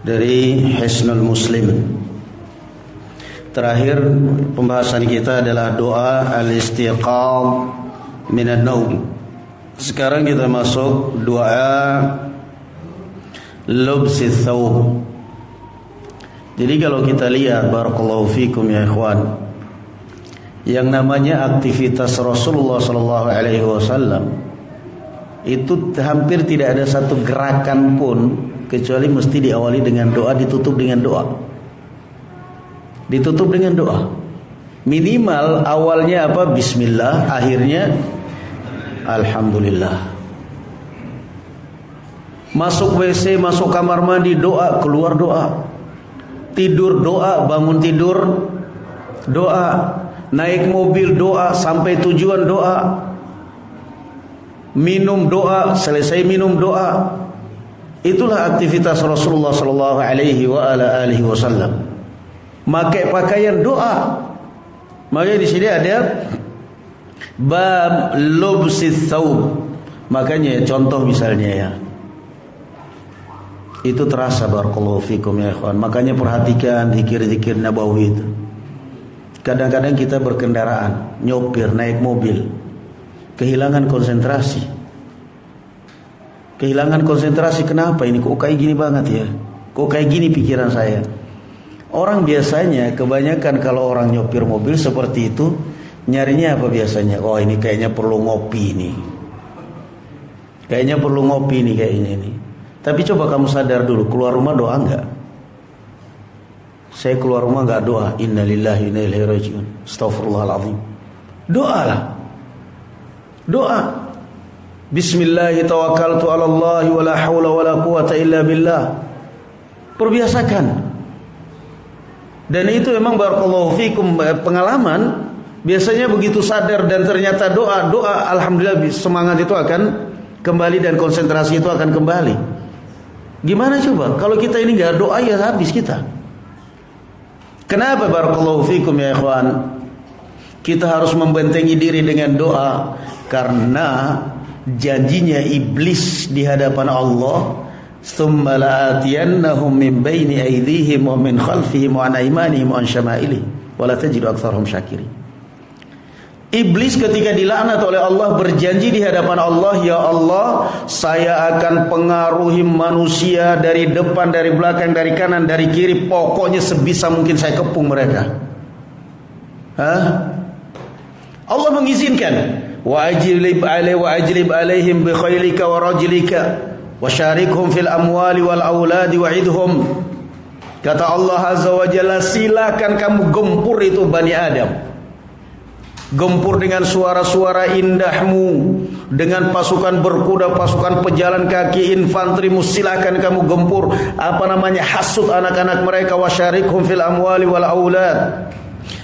dari Hisnul Muslim. Terakhir pembahasan kita adalah doa al-istiqam minan naum. Sekarang kita masuk doa lubsis thawb. Jadi kalau kita lihat barakallahu fikum ya ikhwan, yang namanya aktivitas Rasulullah sallallahu alaihi wasallam itu hampir tidak ada satu gerakan pun kecuali mesti diawali dengan doa, ditutup dengan doa. Ditutup dengan doa. Minimal awalnya apa? Bismillah, akhirnya alhamdulillah. Masuk WC, masuk kamar mandi, doa, keluar doa. Tidur doa, bangun tidur doa. Naik mobil doa, sampai tujuan doa. Minum doa, selesai minum doa. Itulah aktivitas Rasulullah sallallahu alaihi wasallam. Pakai pakaian doa. Makanya di sini ada bab lubsis thawb. Makanya contoh misalnya ya. Itu terasa barakallahu fikum ya ikhwan. Makanya perhatikan zikir-zikir nabawi itu. Kadang-kadang kita berkendaraan, nyopir, naik mobil, kehilangan konsentrasi. Kehilangan konsentrasi kenapa ini? Kok kayak gini banget ya? Kok kayak gini pikiran saya? Orang biasanya kebanyakan kalau orang nyopir mobil seperti itu nyarinya apa biasanya? Oh ini kayaknya perlu ngopi nih. Kayaknya perlu ngopi nih kayaknya ini. Tapi coba kamu sadar dulu, keluar rumah doa enggak? Saya keluar rumah enggak doa, innalillahi wa inna ilaihi raji'un. Astaghfirullahalazim. Doa lah. Doa. Bismillahi tawakkaltu 'ala Allah wa la haula wa la quwata illa billah. Perbiasakan. Dan itu memang barakallahu fikum pengalaman. Biasanya begitu sadar dan ternyata doa alhamdulillah semangat itu akan kembali dan konsentrasi itu akan kembali. Gimana coba kalau kita ini enggak doa ya habis kita. Kenapa barakallahu fikum ya ikhwan? Kita harus membentengi diri dengan doa karena janjinya iblis di hadapan Allah, "Tsumma la'atiyannahum min baini aydihim wa min khalfihim wa an aymanihim wa an syama'ilihim wa la tajidu aktsarahum syakirin." Iblis ketika dilaknat oleh Allah berjanji di hadapan Allah, "Ya Allah, saya akan pengaruhi manusia dari depan, dari belakang, dari kanan, dari kiri. Pokoknya sebisa mungkin saya kepung mereka." Allah mengizinkan, "Wa ajlib alaihim bi khailika wa rajlika wa syarikhum fil amwali wal auladi wa'idhum." Kata Allah Azza wa Jalla, silakan kamu gempur itu Bani Adam. Gempur dengan suara-suara indahmu, dengan pasukan berkuda, pasukan pejalan kaki, infanterimu, silakan kamu gempur. Hasut anak-anak mereka, wasyarikhum fil amwali wal aulad.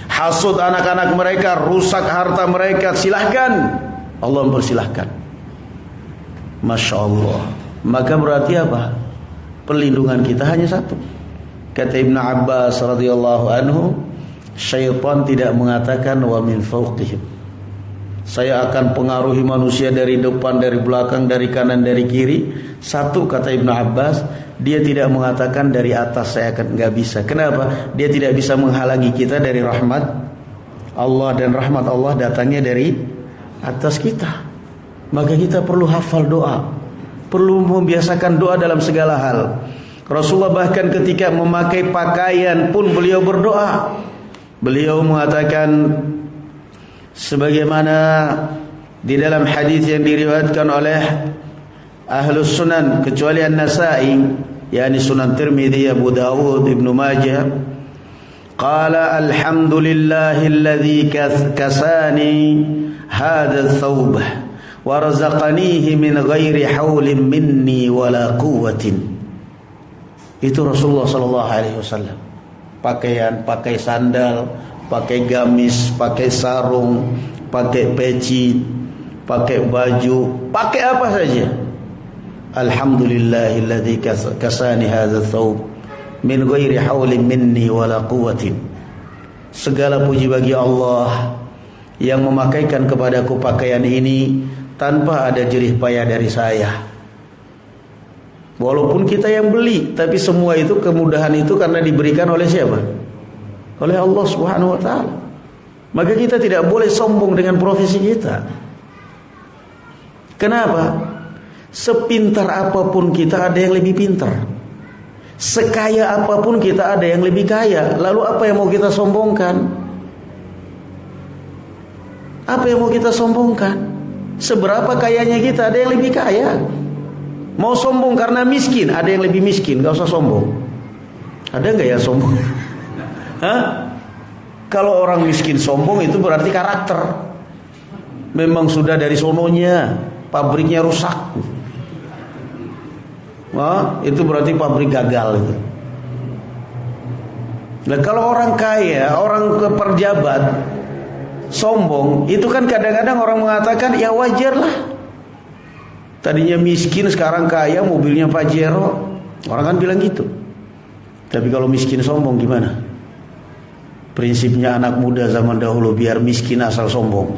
Hasut anak-anak mereka, rusak harta mereka, silahkan. Allah mempersilahkan. Masya Allah. Maka berarti apa? Perlindungan kita hanya satu. Kata Ibn Abbas radhiyallahu anhu, syaitan tidak mengatakan wa min fawqihim. Saya akan pengaruhi manusia dari depan, dari belakang, dari kanan, dari kiri. Satu, kata Ibn Abbas, dia tidak mengatakan dari atas saya akan, enggak bisa. Kenapa? Dia tidak bisa menghalangi kita dari rahmat Allah, dan rahmat Allah datangnya dari atas kita. Maka kita perlu hafal doa, perlu membiasakan doa dalam segala hal. Rasulullah bahkan ketika memakai pakaian pun beliau berdoa. Beliau mengatakan sebagaimana di dalam hadis yang diriwayatkan oleh Ahlus Sunan kecuali An-Nasa'i, yakni Sunan Tirmidzi, Abu Dawud, Ibnu Majah, qala alhamdulillahilladzi kasani hadha thawb wa razaqanihi min ghairi haulin minni wala quwwatin. Itu Rasulullah sallallahu alaihi wasallam. Pakaian, pakai sandal, pakai gamis, pakai sarung, pakai peci, pakai baju, pakai apa saja. Alhamdulillahilladzi kasani hadza thawb min ghairi haulin minni wala quwwatin. Segala puji bagi Allah yang memakaikan kepadaku pakaian ini tanpa ada jerih payah dari saya. Walaupun kita yang beli, tapi semua itu, kemudahan itu karena diberikan oleh siapa? Oleh Allah Subhanahu wa taala. Maka kita tidak boleh sombong dengan profesi kita. Kenapa? Sepintar apapun kita ada yang lebih pintar. Sekaya apapun kita ada yang lebih kaya. Lalu apa yang mau kita sombongkan? Apa yang mau kita sombongkan? Seberapa kayanya kita, ada yang lebih kaya. Mau sombong karena miskin, ada yang lebih miskin, gak usah sombong. Ada gak ya sombong? Kalau orang miskin sombong itu berarti karakter. Memang sudah dari sononya, pabriknya rusak. Wah, itu berarti pabrik gagal itu. Nah, kalau orang kaya, orang pejabat sombong, itu kan kadang-kadang orang mengatakan ya wajar lah. Tadinya miskin sekarang kaya, mobilnya Pajero. Orang kan bilang gitu. Tapi kalau miskin sombong gimana? Prinsipnya anak muda zaman dahulu, biar miskin asal sombong.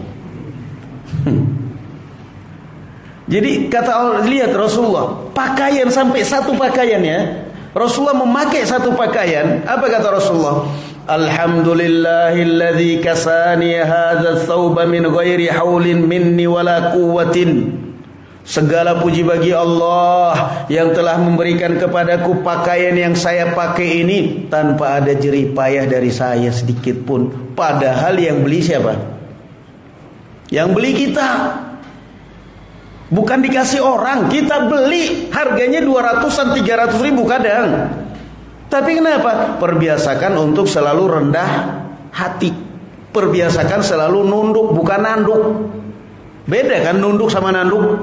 Jadi kata Allah, lihat Rasulullah, pakaian sampai satu pakaian ya. Rasulullah memakai satu pakaian. Apa kata Rasulullah? Alhamdulillahilladzi kasani hadza tsauba min ghairi haulin minni wala quwwatin. Segala puji bagi Allah yang telah memberikan kepadaku pakaian yang saya pakai ini tanpa ada jerih payah dari saya sedikit pun. Padahal yang beli siapa? Yang beli kita. Bukan dikasih orang, kita beli. Harganya 200-an, 300 ribu kadang. Tapi kenapa? Perbiasakan untuk selalu rendah hati. Perbiasakan selalu nunduk, bukan nanduk. Beda kan nunduk sama nanduk?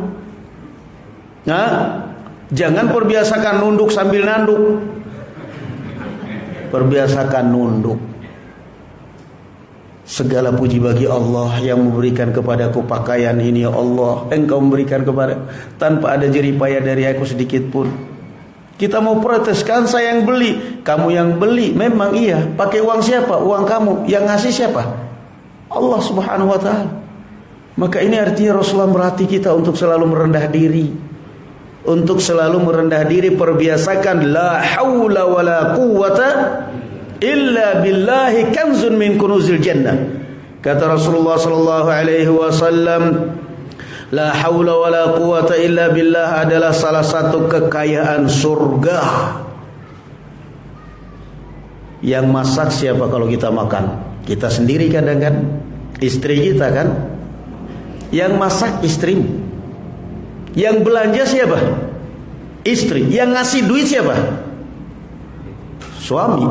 Nah, jangan perbiasakan nunduk sambil nanduk. Perbiasakan nunduk. Segala puji bagi Allah yang memberikan kepadaku pakaian ini, ya Allah. Engkau memberikan kepada tanpa ada jerih payah dari aku sedikit pun. Kita mau proteskan, saya yang beli. Kamu yang beli, memang iya. Pakai uang siapa? Uang kamu. Yang ngasih siapa? Allah subhanahu wa ta'ala. Maka ini artinya Rasulullah melatih kita untuk selalu merendah diri. Untuk selalu merendah diri, perbiasakan la haula wa la quwwata illa billahi kanzun min kunuzil jannah. Kata Rasulullah sallallahu alaihi wasallam, la haula wala quwata illa billah adalah salah satu kekayaan surga. Yang masak siapa kalau kita makan? Kita sendiri kadang kan, istri kita kan. Yang masak istri. Yang belanja siapa? Istri. Yang ngasih duit siapa? Suami.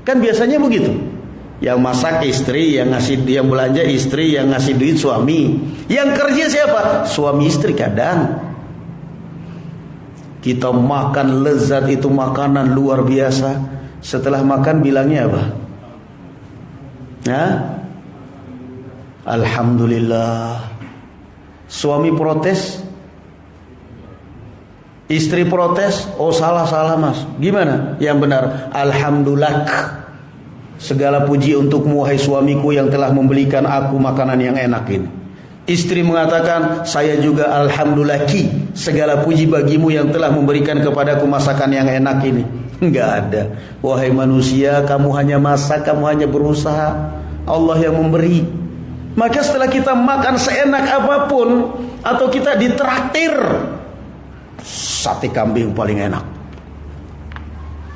Kan biasanya begitu. Yang masak istri, yang belanja istri, yang ngasih duit suami. Yang kerja siapa? Suami istri kadang. Kita makan lezat itu makanan luar biasa. Setelah makan bilangnya apa? Ya? Alhamdulillah. Suami protes, istri protes, oh salah mas. Gimana? Yang benar, alhamdulillah. Segala puji untukmu wahai suamiku yang telah membelikan aku makanan yang enak ini. Istri mengatakan, saya juga alhamdulillah. Segala puji bagimu yang telah memberikan kepadaku masakan yang enak ini. Enggak ada. Wahai manusia, kamu hanya masak, kamu hanya berusaha. Allah yang memberi. Maka setelah kita makan seenak apapun, atau kita ditraktir, sate kambing paling enak.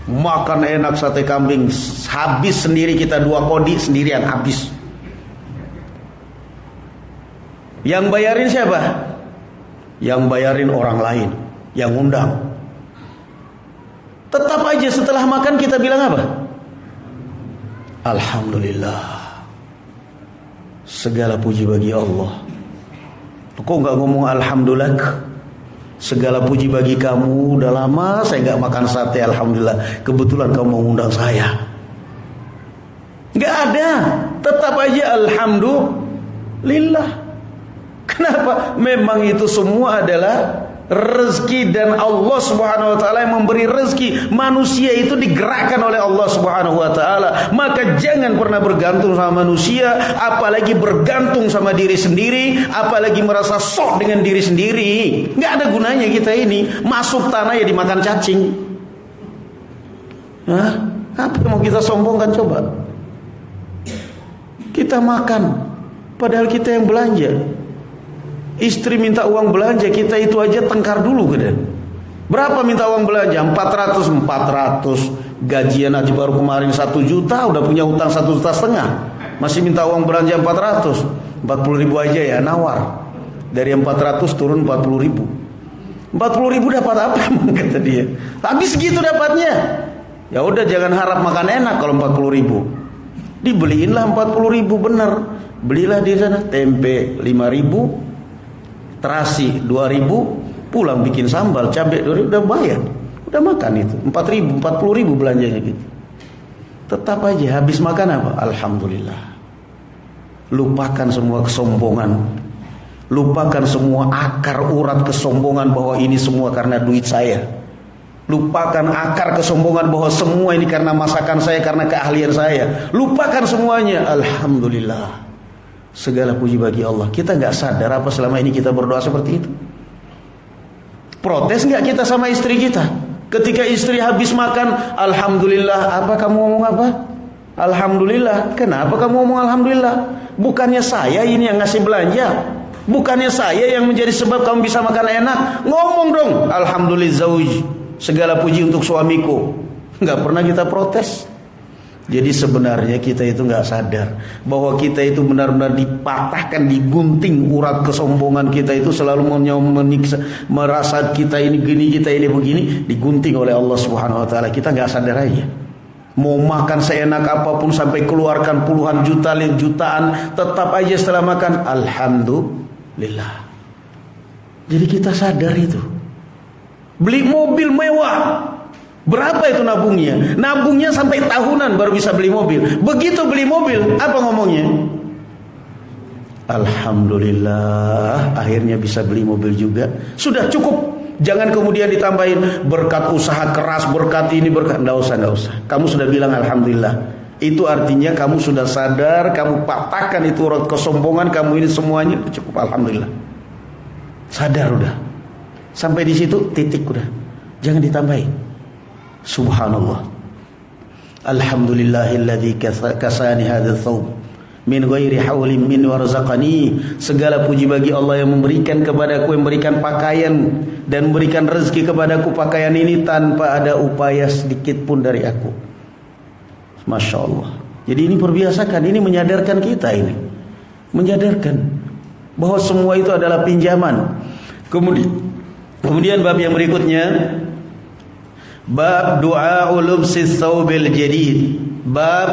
Makan enak sate kambing, habis sendiri kita 2 kodi sendirian habis. Yang bayarin siapa? Yang bayarin orang lain, yang undang. Tetap aja setelah makan kita bilang apa? Alhamdulillah. Segala puji bagi Allah. Kok gak ngomong alhamdulillah? Segala puji bagi kamu. Udah lama saya gak makan sate, alhamdulillah. Kebetulan kamu mengundang saya. Gak ada. Tetap aja alhamdulillah. Kenapa? Memang itu semua adalah rezeki, dan Allah subhanahu wa ta'ala yang memberi rezeki. Manusia itu digerakkan oleh Allah subhanahu wa ta'ala. Maka jangan pernah bergantung sama manusia, apalagi bergantung sama diri sendiri, apalagi merasa sok dengan diri sendiri. Gak ada gunanya kita ini. Masuk tanah ya dimakan cacing. Hah? Apa yang mau kita sombongkan coba? Kita makan, padahal kita yang belanja. Istri minta uang belanja, kita itu aja tengkar dulu kan. Berapa minta uang belanja? 400. Gajian aja baru kemarin 1 juta, udah punya utang 1,5 juta. Masih minta uang belanja 400. 40 ribu aja ya, nawar. Dari 400 turun 40 ribu. 40 ribu dapat apa? Kata dia. Habis segitu dapatnya. Ya udah, jangan harap makan enak kalau 40.000. Dibeliinlah 40.000 benar. Belilah di sana tempe 5.000, terasi 2.000, pulang bikin sambal, cabai 2.000, udah bayar. Udah makan itu 4.000, 40.000 belanjanya gitu. Tetap aja habis makan apa? Alhamdulillah. Lupakan semua kesombongan. Lupakan semua akar urat kesombongan bahwa ini semua karena duit saya. Lupakan akar kesombongan bahwa semua ini karena masakan saya, karena keahlian saya. Lupakan semuanya. Alhamdulillah. Segala puji bagi Allah. Kita nggak sadar apa selama ini kita berdoa seperti itu. Protes nggak kita sama istri kita? Ketika istri habis makan, Alhamdulillah. Apa kamu ngomong apa? Alhamdulillah. Kenapa kamu ngomong Alhamdulillah? Bukannya saya ini yang ngasih belanja? Bukannya saya yang menjadi sebab kamu bisa makan enak? Ngomong dong, Alhamdulillah zauj. Segala puji untuk suamiku. Nggak pernah kita protes. Jadi sebenarnya kita itu nggak sadar bahwa kita itu benar-benar dipatahkan, digunting urat kesombongan kita itu, selalu menyiksa, merasa kita ini gini, kita ini begini, digunting oleh Allah Subhanahu Wa Taala. Kita nggak sadar aja. Mau makan seenak apapun sampai keluarkan puluhan juta, jutaan, tetap aja setelah makan Alhamdulillah. Jadi kita sadar itu. Beli mobil mewah, berapa itu nabungnya? Nabungnya sampai tahunan baru bisa beli mobil. Begitu beli mobil, apa ngomongnya? Alhamdulillah, akhirnya bisa beli mobil juga. Sudah cukup. Jangan kemudian ditambahin berkat usaha keras, berkat ini, berkat. Nggak usah. Kamu sudah bilang Alhamdulillah. Itu artinya kamu sudah sadar, kamu patahkan itu urat kesombongan kamu ini semuanya. Cukup, Alhamdulillah. Sadar udah. Sampai di situ titik udah. Jangan ditambahin. Subhanallah. Alhamdulillahilladzi kasani hadzal thawb min ghairi haulin min warzaqani. Segala puji bagi Allah yang memberikan kepadaku, yang memberikan pakaian dan memberikan rezeki kepadaku pakaian ini tanpa ada upaya sedikit pun dari aku. Masya Allah. Jadi ini perbiasakan, ini menyadarkan kita ini. Menyadarkan bahwa semua itu adalah pinjaman. Kemudian bab yang berikutnya, bab doa lubsis thawbil jadid. Bab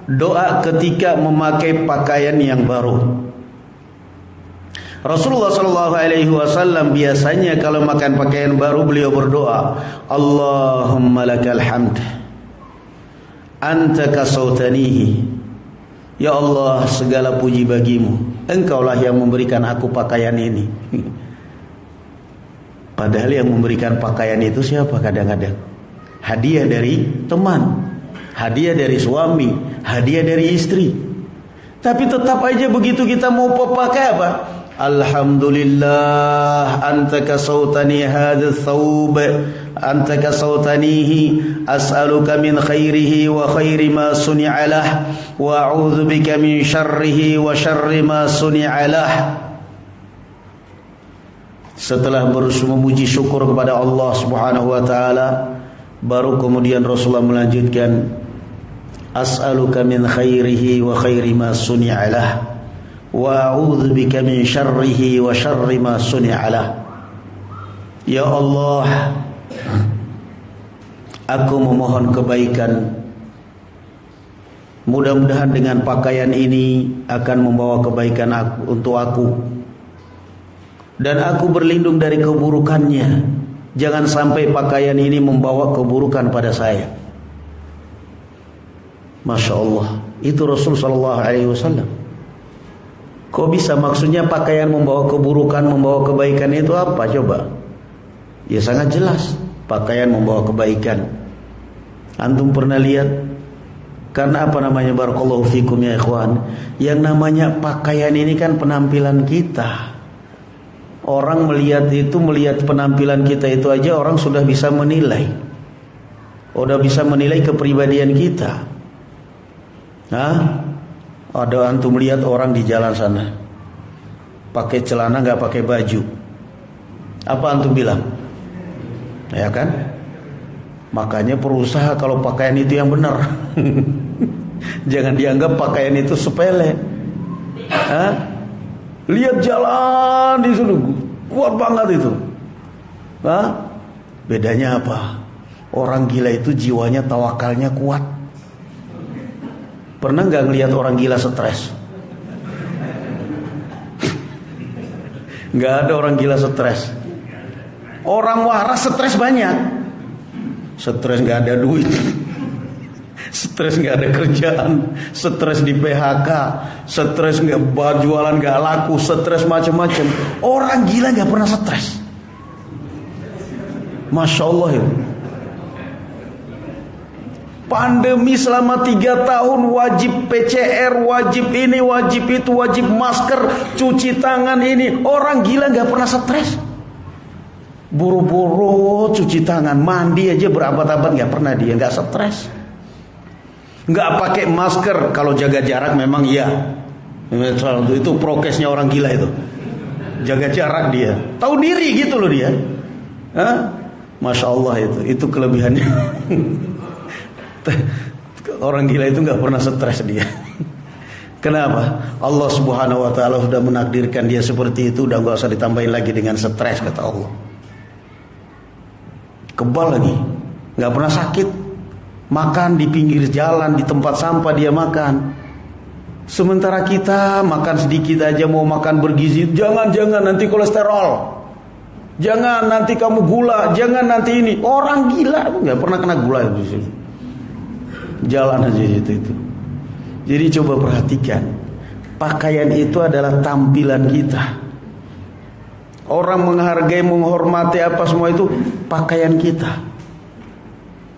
doa ketika memakai pakaian yang baru. Rasulullah SAW biasanya kalau makan pakaian baru beliau berdoa, Allahumma lakal hamd anta kasautanihi. Ya Allah, segala puji bagimu, Engkaulah yang memberikan aku pakaian ini. Padahal yang memberikan pakaian itu siapa kadang-kadang? Hadiah dari teman, hadiah dari suami, hadiah dari istri. Tapi tetap aja begitu kita mau pakai apa? Alhamdulillah anta kasautani hadha thawb anta kasautanihi as'aluka min khairihi wa khairi ma suni'a lah wa a'udzu bika min syarrihi wa syarri ma suni'a lah. Setelah memuji syukur kepada Allah Subhanahu wa taala, baru kemudian Rasulullah melanjutkan, as'aluka min khairihi wa khairi ma suni'a lah wa a'udzu bika min syarrihi wa syarri ma suni'a lah. Ya Allah, aku memohon kebaikan. Mudah-mudahan dengan pakaian ini akan membawa kebaikan untuk aku. Dan aku berlindung dari keburukannya. Jangan sampai pakaian ini membawa keburukan pada saya. Masya Allah. Itu Rasul SAW. Kok bisa maksudnya pakaian membawa keburukan, membawa kebaikan itu apa coba? Ya sangat jelas. Pakaian membawa kebaikan. Antum pernah lihat? Karena apa namanya, barakallahu fikum ya ikhwan, yang namanya pakaian ini kan penampilan kita. Orang melihat penampilan kita itu aja orang sudah bisa menilai. Sudah bisa menilai kepribadian kita. Ada antum lihat orang di jalan sana pakai celana nggak pakai baju, apa antum bilang? Ya kan? Makanya berusaha kalau pakaian itu yang benar. Jangan dianggap pakaian itu sepele. Lihat jalan di sana kuat banget itu. Bedanya apa? Orang gila itu jiwanya, tawakalnya kuat. Pernah nggak ngelihat orang gila stres? Nggak ada orang gila stres. Orang waras stres banyak. Stres nggak ada duit, stres nggak ada kerjaan, stres di PHK, stres nggak jualan nggak laku, stres macam-macam. Orang gila nggak pernah stres. Masya Allah ya. Pandemi selama 3 tahun, wajib PCR, wajib ini, wajib itu, wajib masker, cuci tangan ini. Orang gila nggak pernah stres. Buru-buru cuci tangan, mandi aja berabad-abad nggak pernah dia, nggak stres. Nggak pakai masker, kalau jaga jarak memang iya. Itu prokesnya orang gila itu. Jaga jarak dia, tahu diri gitu loh dia. Hah? Masya Allah itu kelebihannya. Orang gila itu nggak pernah stres dia. Kenapa? Allah Subhanahu Wa Taala sudah menakdirkan dia seperti itu, udah nggak usah ditambahin lagi dengan stres, kata Allah. Kebal lagi, nggak pernah sakit. Makan di pinggir jalan, di tempat sampah dia makan. Sementara kita makan sedikit aja, mau makan bergizi, jangan nanti kolesterol, jangan nanti kamu gula, jangan nanti ini. Orang gila nggak pernah kena gula di sini. Jalan aja itu. Jadi coba perhatikan, pakaian itu adalah tampilan kita. Orang menghargai, menghormati apa semua itu pakaian kita.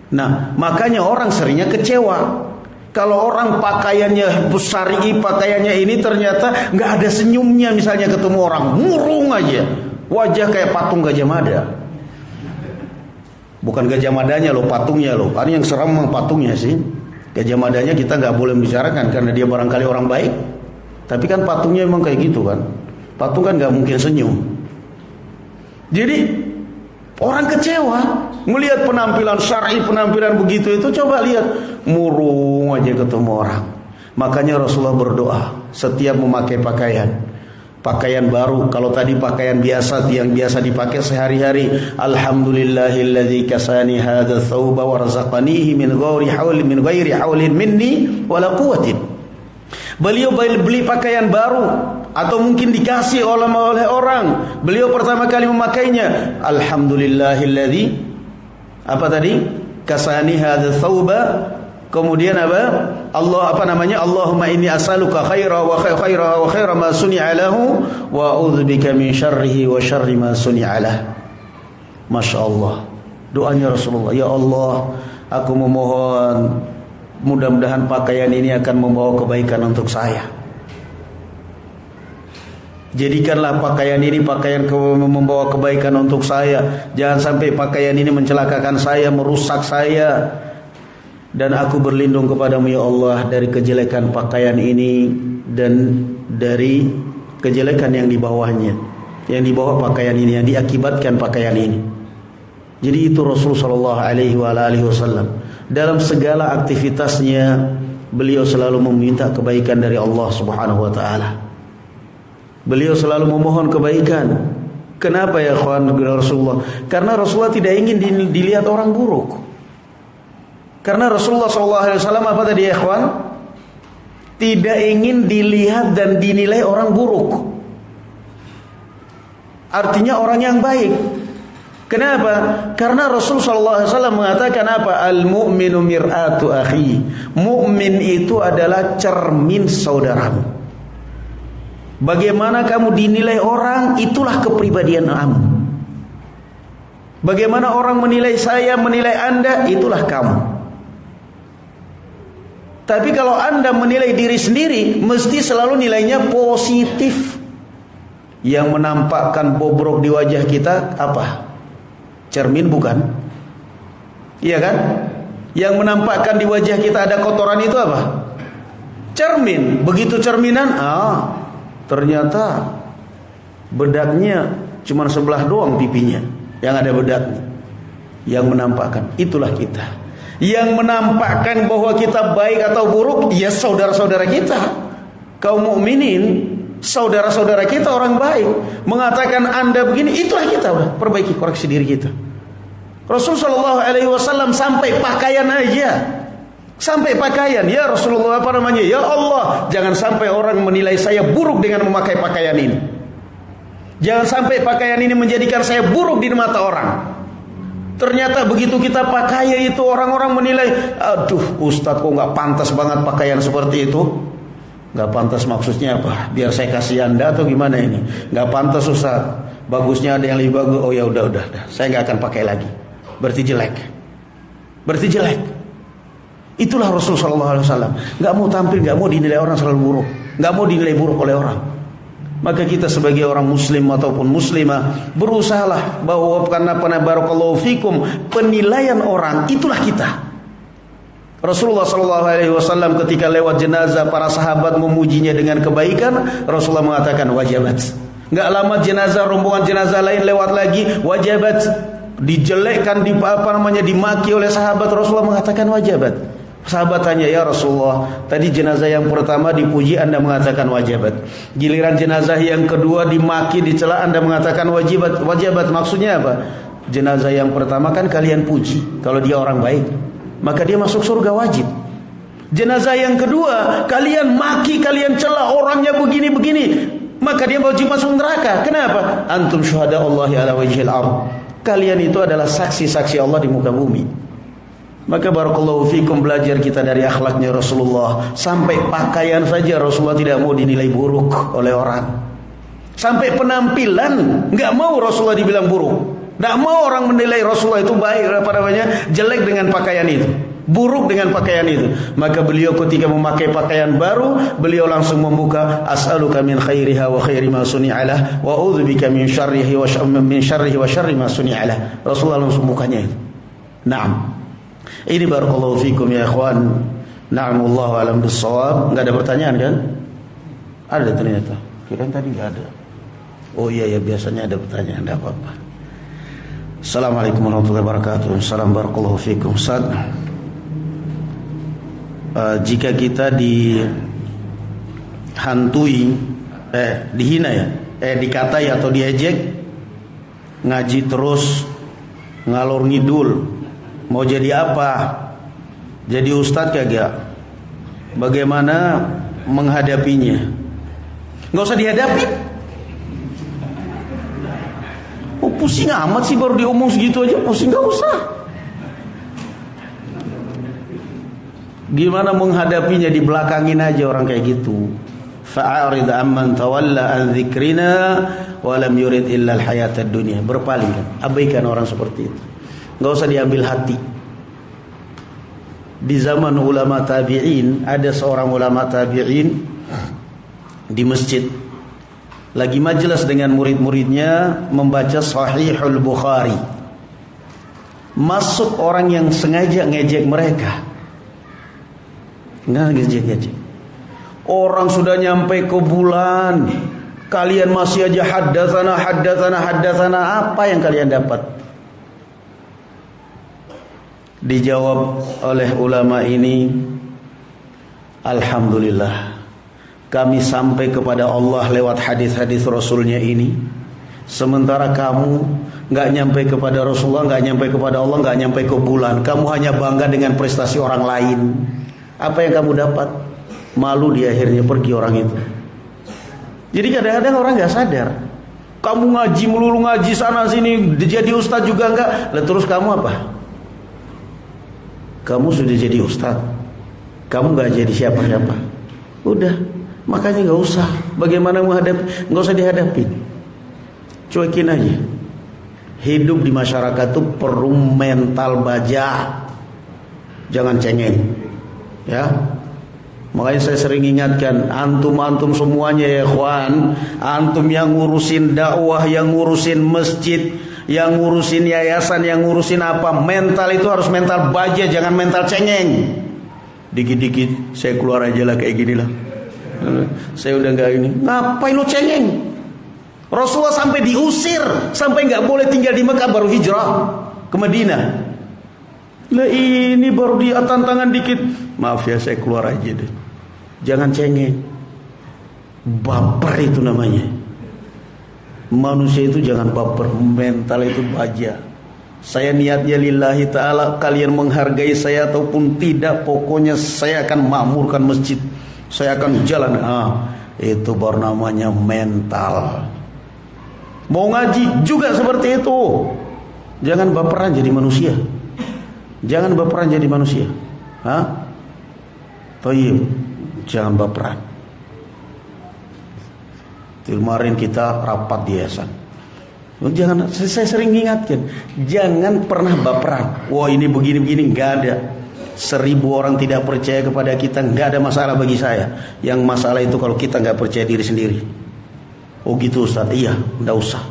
Nah, makanya orang seringnya kecewa kalau orang pakaiannya syar'i, pakaiannya ini ternyata nggak ada senyumnya. Misalnya ketemu orang murung aja, wajah kayak patung Gajah Mada. Bukan Gajah Madanya loh, patungnya loh. Kan yang seram memang patungnya sih. Gajah Madanya kita nggak boleh bicarakan karena dia barangkali orang baik. Tapi kan patungnya memang kayak gitu kan. Patung kan nggak mungkin senyum. Jadi orang kecewa melihat penampilan syar'i, penampilan begitu itu. Coba lihat, murung aja ketemu orang. Makanya Rasulullah berdoa setiap memakai pakaian baru. Kalau tadi pakaian biasa yang biasa dipakai sehari-hari, alhamdulillahilladzi kasani hadza thawba wa razaqanihi min ghairi haulin minni wala quwwatin. Beliau beli pakaian baru atau mungkin dikasih oleh orang. Beliau pertama kali memakainya, alhamdulillahilladzi apa tadi? Kasani hadza thawba. Kemudian apa? Allahumma inni as'aluka khaira wa khaira ma suni'a lahu wa a'udzubika min syarrihi wa syarri ma suni'a lah. Masya Allah. Doanya Rasulullah, ya Allah, aku memohon mudah-mudahan pakaian ini akan membawa kebaikan untuk saya. Jadikanlah pakaian ini pakaian membawa kebaikan untuk saya. Jangan sampai pakaian ini mencelakakan saya, merusak saya. Dan aku berlindung kepadamu ya Allah dari kejelekan pakaian ini dan dari kejelekan yang di bawahnya, yang di bawah pakaian ini, yang diakibatkan pakaian ini. Jadi itu Rasul sallallahu alaihi wasallam dalam segala aktivitasnya beliau selalu meminta kebaikan dari Allah Subhanahu wa taala. Beliau selalu memohon kebaikan. Kenapa ya kawan Rasulullah? Karena Rasulullah tidak ingin dilihat orang buruk. Karena Rasulullah SAW apa tadi ya ikhwan? Tidak ingin dilihat dan dinilai orang buruk. Artinya orang yang baik. Kenapa? Karena Rasulullah SAW mengatakan apa? Al-mu'minu mir'atu akhi. Mu'min itu adalah cermin saudaramu. Bagaimana kamu dinilai orang, itulah kepribadian kamu. Bagaimana orang menilai saya, menilai Anda, itulah kamu. Tapi kalau Anda menilai diri sendiri, mesti selalu nilainya positif. Yang menampakkan bobrok di wajah kita apa? Cermin bukan? Iya kan? Yang menampakkan di wajah kita ada kotoran itu apa? Cermin. Begitu cerminan, ternyata bedaknya cuma sebelah doang pipinya yang ada bedaknya. Yang menampakkan, itulah kita. Yang menampakkan bahwa kita baik atau buruk, ya saudara-saudara kita, kaum mukminin, saudara-saudara kita orang baik. Mengatakan Anda begini, itulah kita, perbaiki, koreksi diri kita. Rasul sallallahu alaihi wasallam sampai pakaian aja. Sampai pakaian, ya Rasulullah ya Allah, jangan sampai orang menilai saya buruk dengan memakai pakaian ini. Jangan sampai pakaian ini menjadikan saya buruk di mata orang. Ternyata begitu kita pakai itu orang-orang menilai, aduh Ustadz kok gak pantas banget pakaian seperti itu. Gak pantas maksudnya apa? Biar saya kasih Anda atau gimana ini? Gak pantas Ustadz, bagusnya ada yang lebih bagus. Oh ya udah, saya gak akan pakai lagi. Berarti jelek. Itulah Rasulullah SAW. Gak mau tampil, gak mau dinilai orang selalu buruk, gak mau dinilai buruk oleh orang. Maka kita sebagai orang muslim ataupun muslimah berusahalah bahwa karena barakallahu fikum, penilaian orang itulah kita. Rasulullah SAW ketika lewat jenazah, para sahabat memujinya dengan kebaikan. Rasulullah mengatakan wajabat. Gak lama rombongan jenazah lain lewat lagi, wajabat. Dijelekkan, dimaki oleh sahabat. Rasulullah mengatakan wajabat. Sahabat tanya, ya Rasulullah, tadi jenazah yang pertama dipuji, Anda mengatakan wajabat. Giliran jenazah yang kedua dimaki, dicela, Anda mengatakan wajabat. Maksudnya apa? Jenazah yang pertama kan kalian puji, kalau dia orang baik, maka dia masuk surga wajib. Jenazah yang kedua kalian maki, kalian cela, orangnya begini-begini, maka dia wajib masuk neraka. Kenapa? Antum syuhada Allahi ala wajhil ardh. Kalian itu adalah saksi-saksi Allah di muka bumi. Maka barakallahu fikum, belajar kita dari akhlaknya Rasulullah. Sampai pakaian saja Rasulullah tidak mau dinilai buruk oleh orang. Sampai penampilan nggak mau Rasulullah dibilang buruk. Nggak mau orang menilai Rasulullah itu baik, jelek dengan pakaian itu, buruk dengan pakaian itu. Maka beliau ketika memakai pakaian baru, beliau langsung membuka, as'aluka min khairiha wa khairi ma suni'alah wa a'udzubika min syarrihi wa syarri ma suni'alah. Rasulullah langsung bukanya itu. Naam. Ini barakallahu fikum ya ikhwan. Na'am, wallahu a'lam bissawab. Enggak ada pertanyaan kan? Ada ternyata. Kirain tadi enggak ada. Oh iya ya, biasanya ada pertanyaan, enggak apa-apa. Assalamualaikum warahmatullahi wabarakatuh. Salam barakallahu fikum. Ustaz, jika kita dihantui, dihina ya, dikatai atau diejek, ngaji terus ngalor ngidul, mau jadi apa? Jadi ustadz kagak? Bagaimana menghadapinya? Nggak usah dihadapi. Oh, pusing amat sih, baru diomong segitu aja pusing, nggak usah. Gimana menghadapinya? Dibelakangin aja orang kayak gitu. Fa'arid amman tawalla an dzikrina wa lam yurid illa al-hayatad dunya. Berpaling, abaikan orang seperti itu. Nggak usah diambil hati. Di zaman ulama tabi'in, ada seorang ulama tabi'in di masjid lagi majelis dengan murid-muridnya membaca Sahihul Bukhari. Masuk orang yang sengaja ngejek mereka. Ngejek. Orang sudah nyampe ke bulan, kalian masih aja haddatsana. Apa yang kalian dapat? Dijawab oleh ulama ini, alhamdulillah, kami sampai kepada Allah lewat hadis-hadis Rasulnya ini. Sementara kamu gak nyampe kepada Rasulullah, gak nyampe kepada Allah, gak nyampe ke bulan. Kamu hanya bangga dengan prestasi orang lain. Apa yang kamu dapat? Malu di akhirnya pergi orang itu. Jadi kadang-kadang orang gak sadar, kamu ngaji melulu, ngaji sana sini, jadi ustaz juga enggak. Lalu terus kamu apa? Kamu sudah jadi ustaz, kamu gak jadi siapa-siapa. Udah, makanya gak usah. Bagaimana menghadapi? Gak usah dihadapi. Cuekin aja. Hidup di masyarakat itu perlu mental baja. Jangan cengeng, ya. Makanya saya sering ingatkan, antum semuanya ya ikhwan, antum yang ngurusin dakwah, yang ngurusin masjid, yang ngurusin yayasan, yang ngurusin apa, mental itu harus mental baja, jangan mental cengeng. Dikit-dikit saya keluar aja lah kayak gini lah. Saya udah gak ini. Ngapain lu cengeng? Rasulullah sampai diusir, sampai gak boleh tinggal di Mekah, baru hijrah ke Madinah. Lah ini baru dia tantangan dikit. Maaf ya, saya keluar aja deh. Jangan cengeng. Baper itu namanya. Manusia itu jangan baper, mental itu baja. Saya niatnya lillahi ta'ala, kalian menghargai saya ataupun tidak, pokoknya saya akan makmurkan masjid, saya akan jalan. Itu baru namanya mental. Mau ngaji juga seperti itu. Jangan baperan jadi manusia. Jangan baperan jadi manusia. Tayyib, jangan baperan. Kemarin kita rapat di yayasan. Jangan, saya sering ingatkan, jangan pernah baperan. Wah, ini begini-begini, enggak ada. 1000 orang tidak percaya kepada kita, enggak ada masalah bagi saya. Yang masalah itu kalau kita enggak percaya diri sendiri. Oh gitu Ustaz, iya, enggak usah.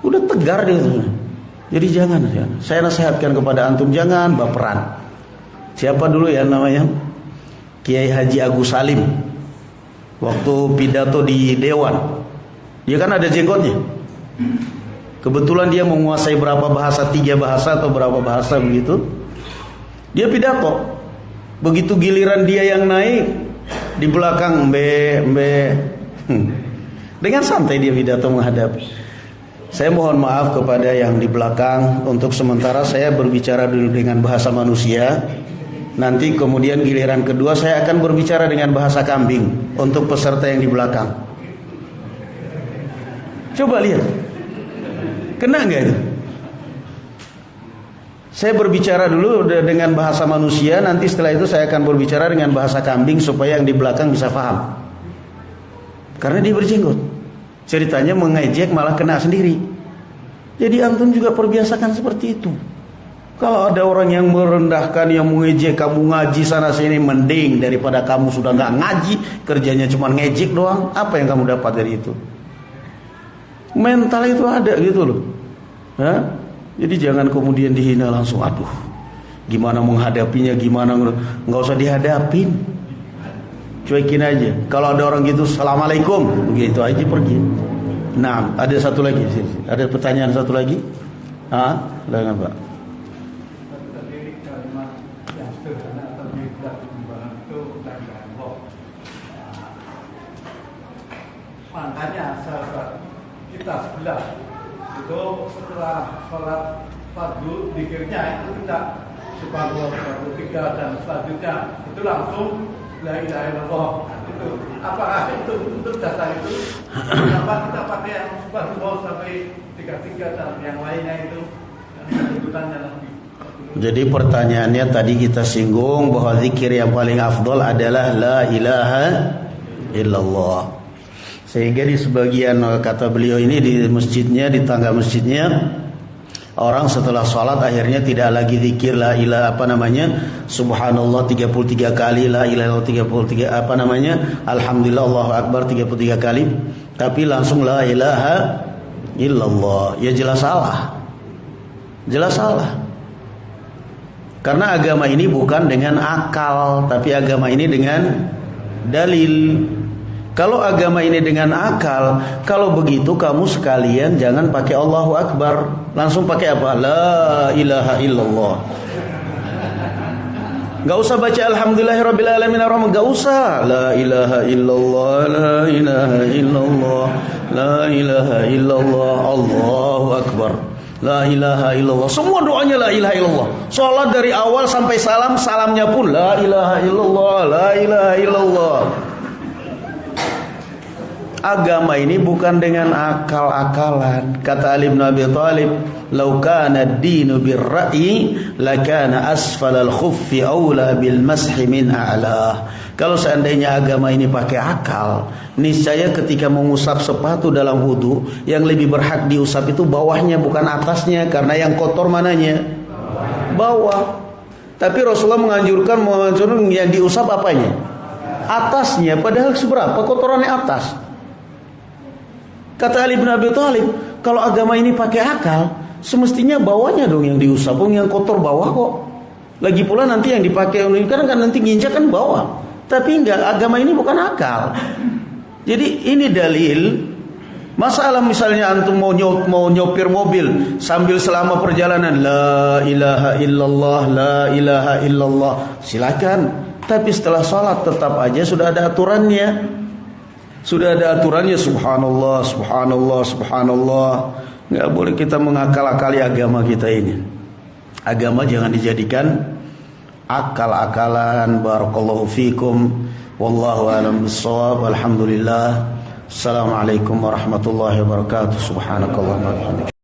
Udah tegar dia tuh. Jadi jangan. Saya nasihatkan kepada antum, jangan baperan. Siapa dulu ya namanya? Kiai Haji Agus Salim. Waktu pidato di Dewan, dia kan ada jenggotnya. Kebetulan dia menguasai berapa bahasa, 3 bahasa atau berapa bahasa begitu. Dia pidato. Begitu giliran dia yang naik, di belakang dengan santai dia pidato menghadap. Saya mohon maaf kepada yang di belakang. Untuk sementara saya berbicara dulu dengan bahasa manusia. Nanti kemudian giliran kedua saya akan berbicara dengan bahasa kambing untuk peserta yang di belakang. Coba lihat, kena nggak itu? Saya berbicara dulu dengan bahasa manusia, nanti setelah itu saya akan berbicara dengan bahasa kambing supaya yang di belakang bisa paham. Karena dia berjenggot. Ceritanya mengejek malah kena sendiri. Jadi antum juga perbiasakan seperti itu. Kalau ada orang yang merendahkan, yang mengejek kamu ngaji sana sini, mending daripada kamu sudah nggak ngaji, kerjanya cuma ngejek doang. Apa yang kamu dapat dari itu? Mental itu ada gitu loh. Jadi jangan kemudian dihina langsung. Aduh, gimana menghadapinya, gimana, nggak usah dihadapin, cuekin aja. Kalau ada orang gitu, assalamualaikum, begitu aja pergi. Nah, ada satu lagi, ada pertanyaan satu lagi. Silakan Pak. Tadi kalimat yang sederhana atau tidak timbangan itu makanya sahabat kita sebelah itu setelah sholat fardu zikirnya itu tidak subhanallah 33 dan selanjutnya itu langsung la ilaha illallah. Itu apakah itu untuk dasar itu kenapa kita pakai yang subhanallah sampai 33 dan yang lainnya itu yang sebutannya lebih. Jadi pertanyaannya tadi kita singgung bahwa zikir yang paling afdal adalah la ilaha illallah. Sehingga di sebagian kata beliau ini di masjidnya, di tangga masjidnya, orang setelah sholat akhirnya tidak lagi zikir la ilaha subhanallah 33 kali, la ilaha 33 alhamdulillah Allahu akbar 33 kali, tapi langsung la ilaha illallah. Ya jelas salah. Jelas salah. Karena agama ini bukan dengan akal, tapi agama ini dengan dalil. Kalau agama ini dengan akal, kalau begitu kamu sekalian jangan pakai Allahu Akbar, langsung pakai apa? La ilaha illallah. Gak usah baca alhamdulillahirabbil alamin ar-rahman, gak usah. La ilaha illallah, la ilaha illallah, la ilaha illallah, Allahu Akbar. La ilaha illallah. Semua doanya la ilaha illallah. Salat dari awal sampai salam, salamnya pun la ilaha illallah, la ilaha illallah. Agama ini bukan dengan akal-akalan. Kata Ali bin Abi Thalib, "Lau kana ad-dinu bir-ra'yi, lakana asfalal khuffi aula bil mashi min a'la." Kalau seandainya agama ini pakai akal, niscaya ketika mengusap sepatu dalam wudu, yang lebih berhak diusap itu bawahnya bukan atasnya, karena yang kotor mananya? Bawah. Tapi Rasulullah menganjurkan yang diusap apanya? Atasnya, padahal seberapa kotorannya atas. Kata Ali bin Abi Thalib, kalau agama ini pakai akal, semestinya bawahnya dong yang diusap, yang kotor bawah kok. Lagi pula nanti yang dipakai kan nanti nginjak kan bawah. Tapi enggak, agama ini bukan akal. Jadi ini dalil. Masalah misalnya antum mau nyopir mobil sambil selama perjalanan la ilaha illallah, la ilaha illallah, silakan. Tapi setelah sholat tetap aja sudah ada aturannya. Sudah ada aturannya, subhanallah, subhanallah, subhanallah. Nggak boleh kita mengakal-akali agama kita ini. Agama jangan dijadikan akal-akalan. Barakallahu fikum. Wallahu a'lam bissawab. Alhamdulillah. Assalamualaikum warahmatullahi wabarakatuh. Subhanakallahumma wa bihamdika.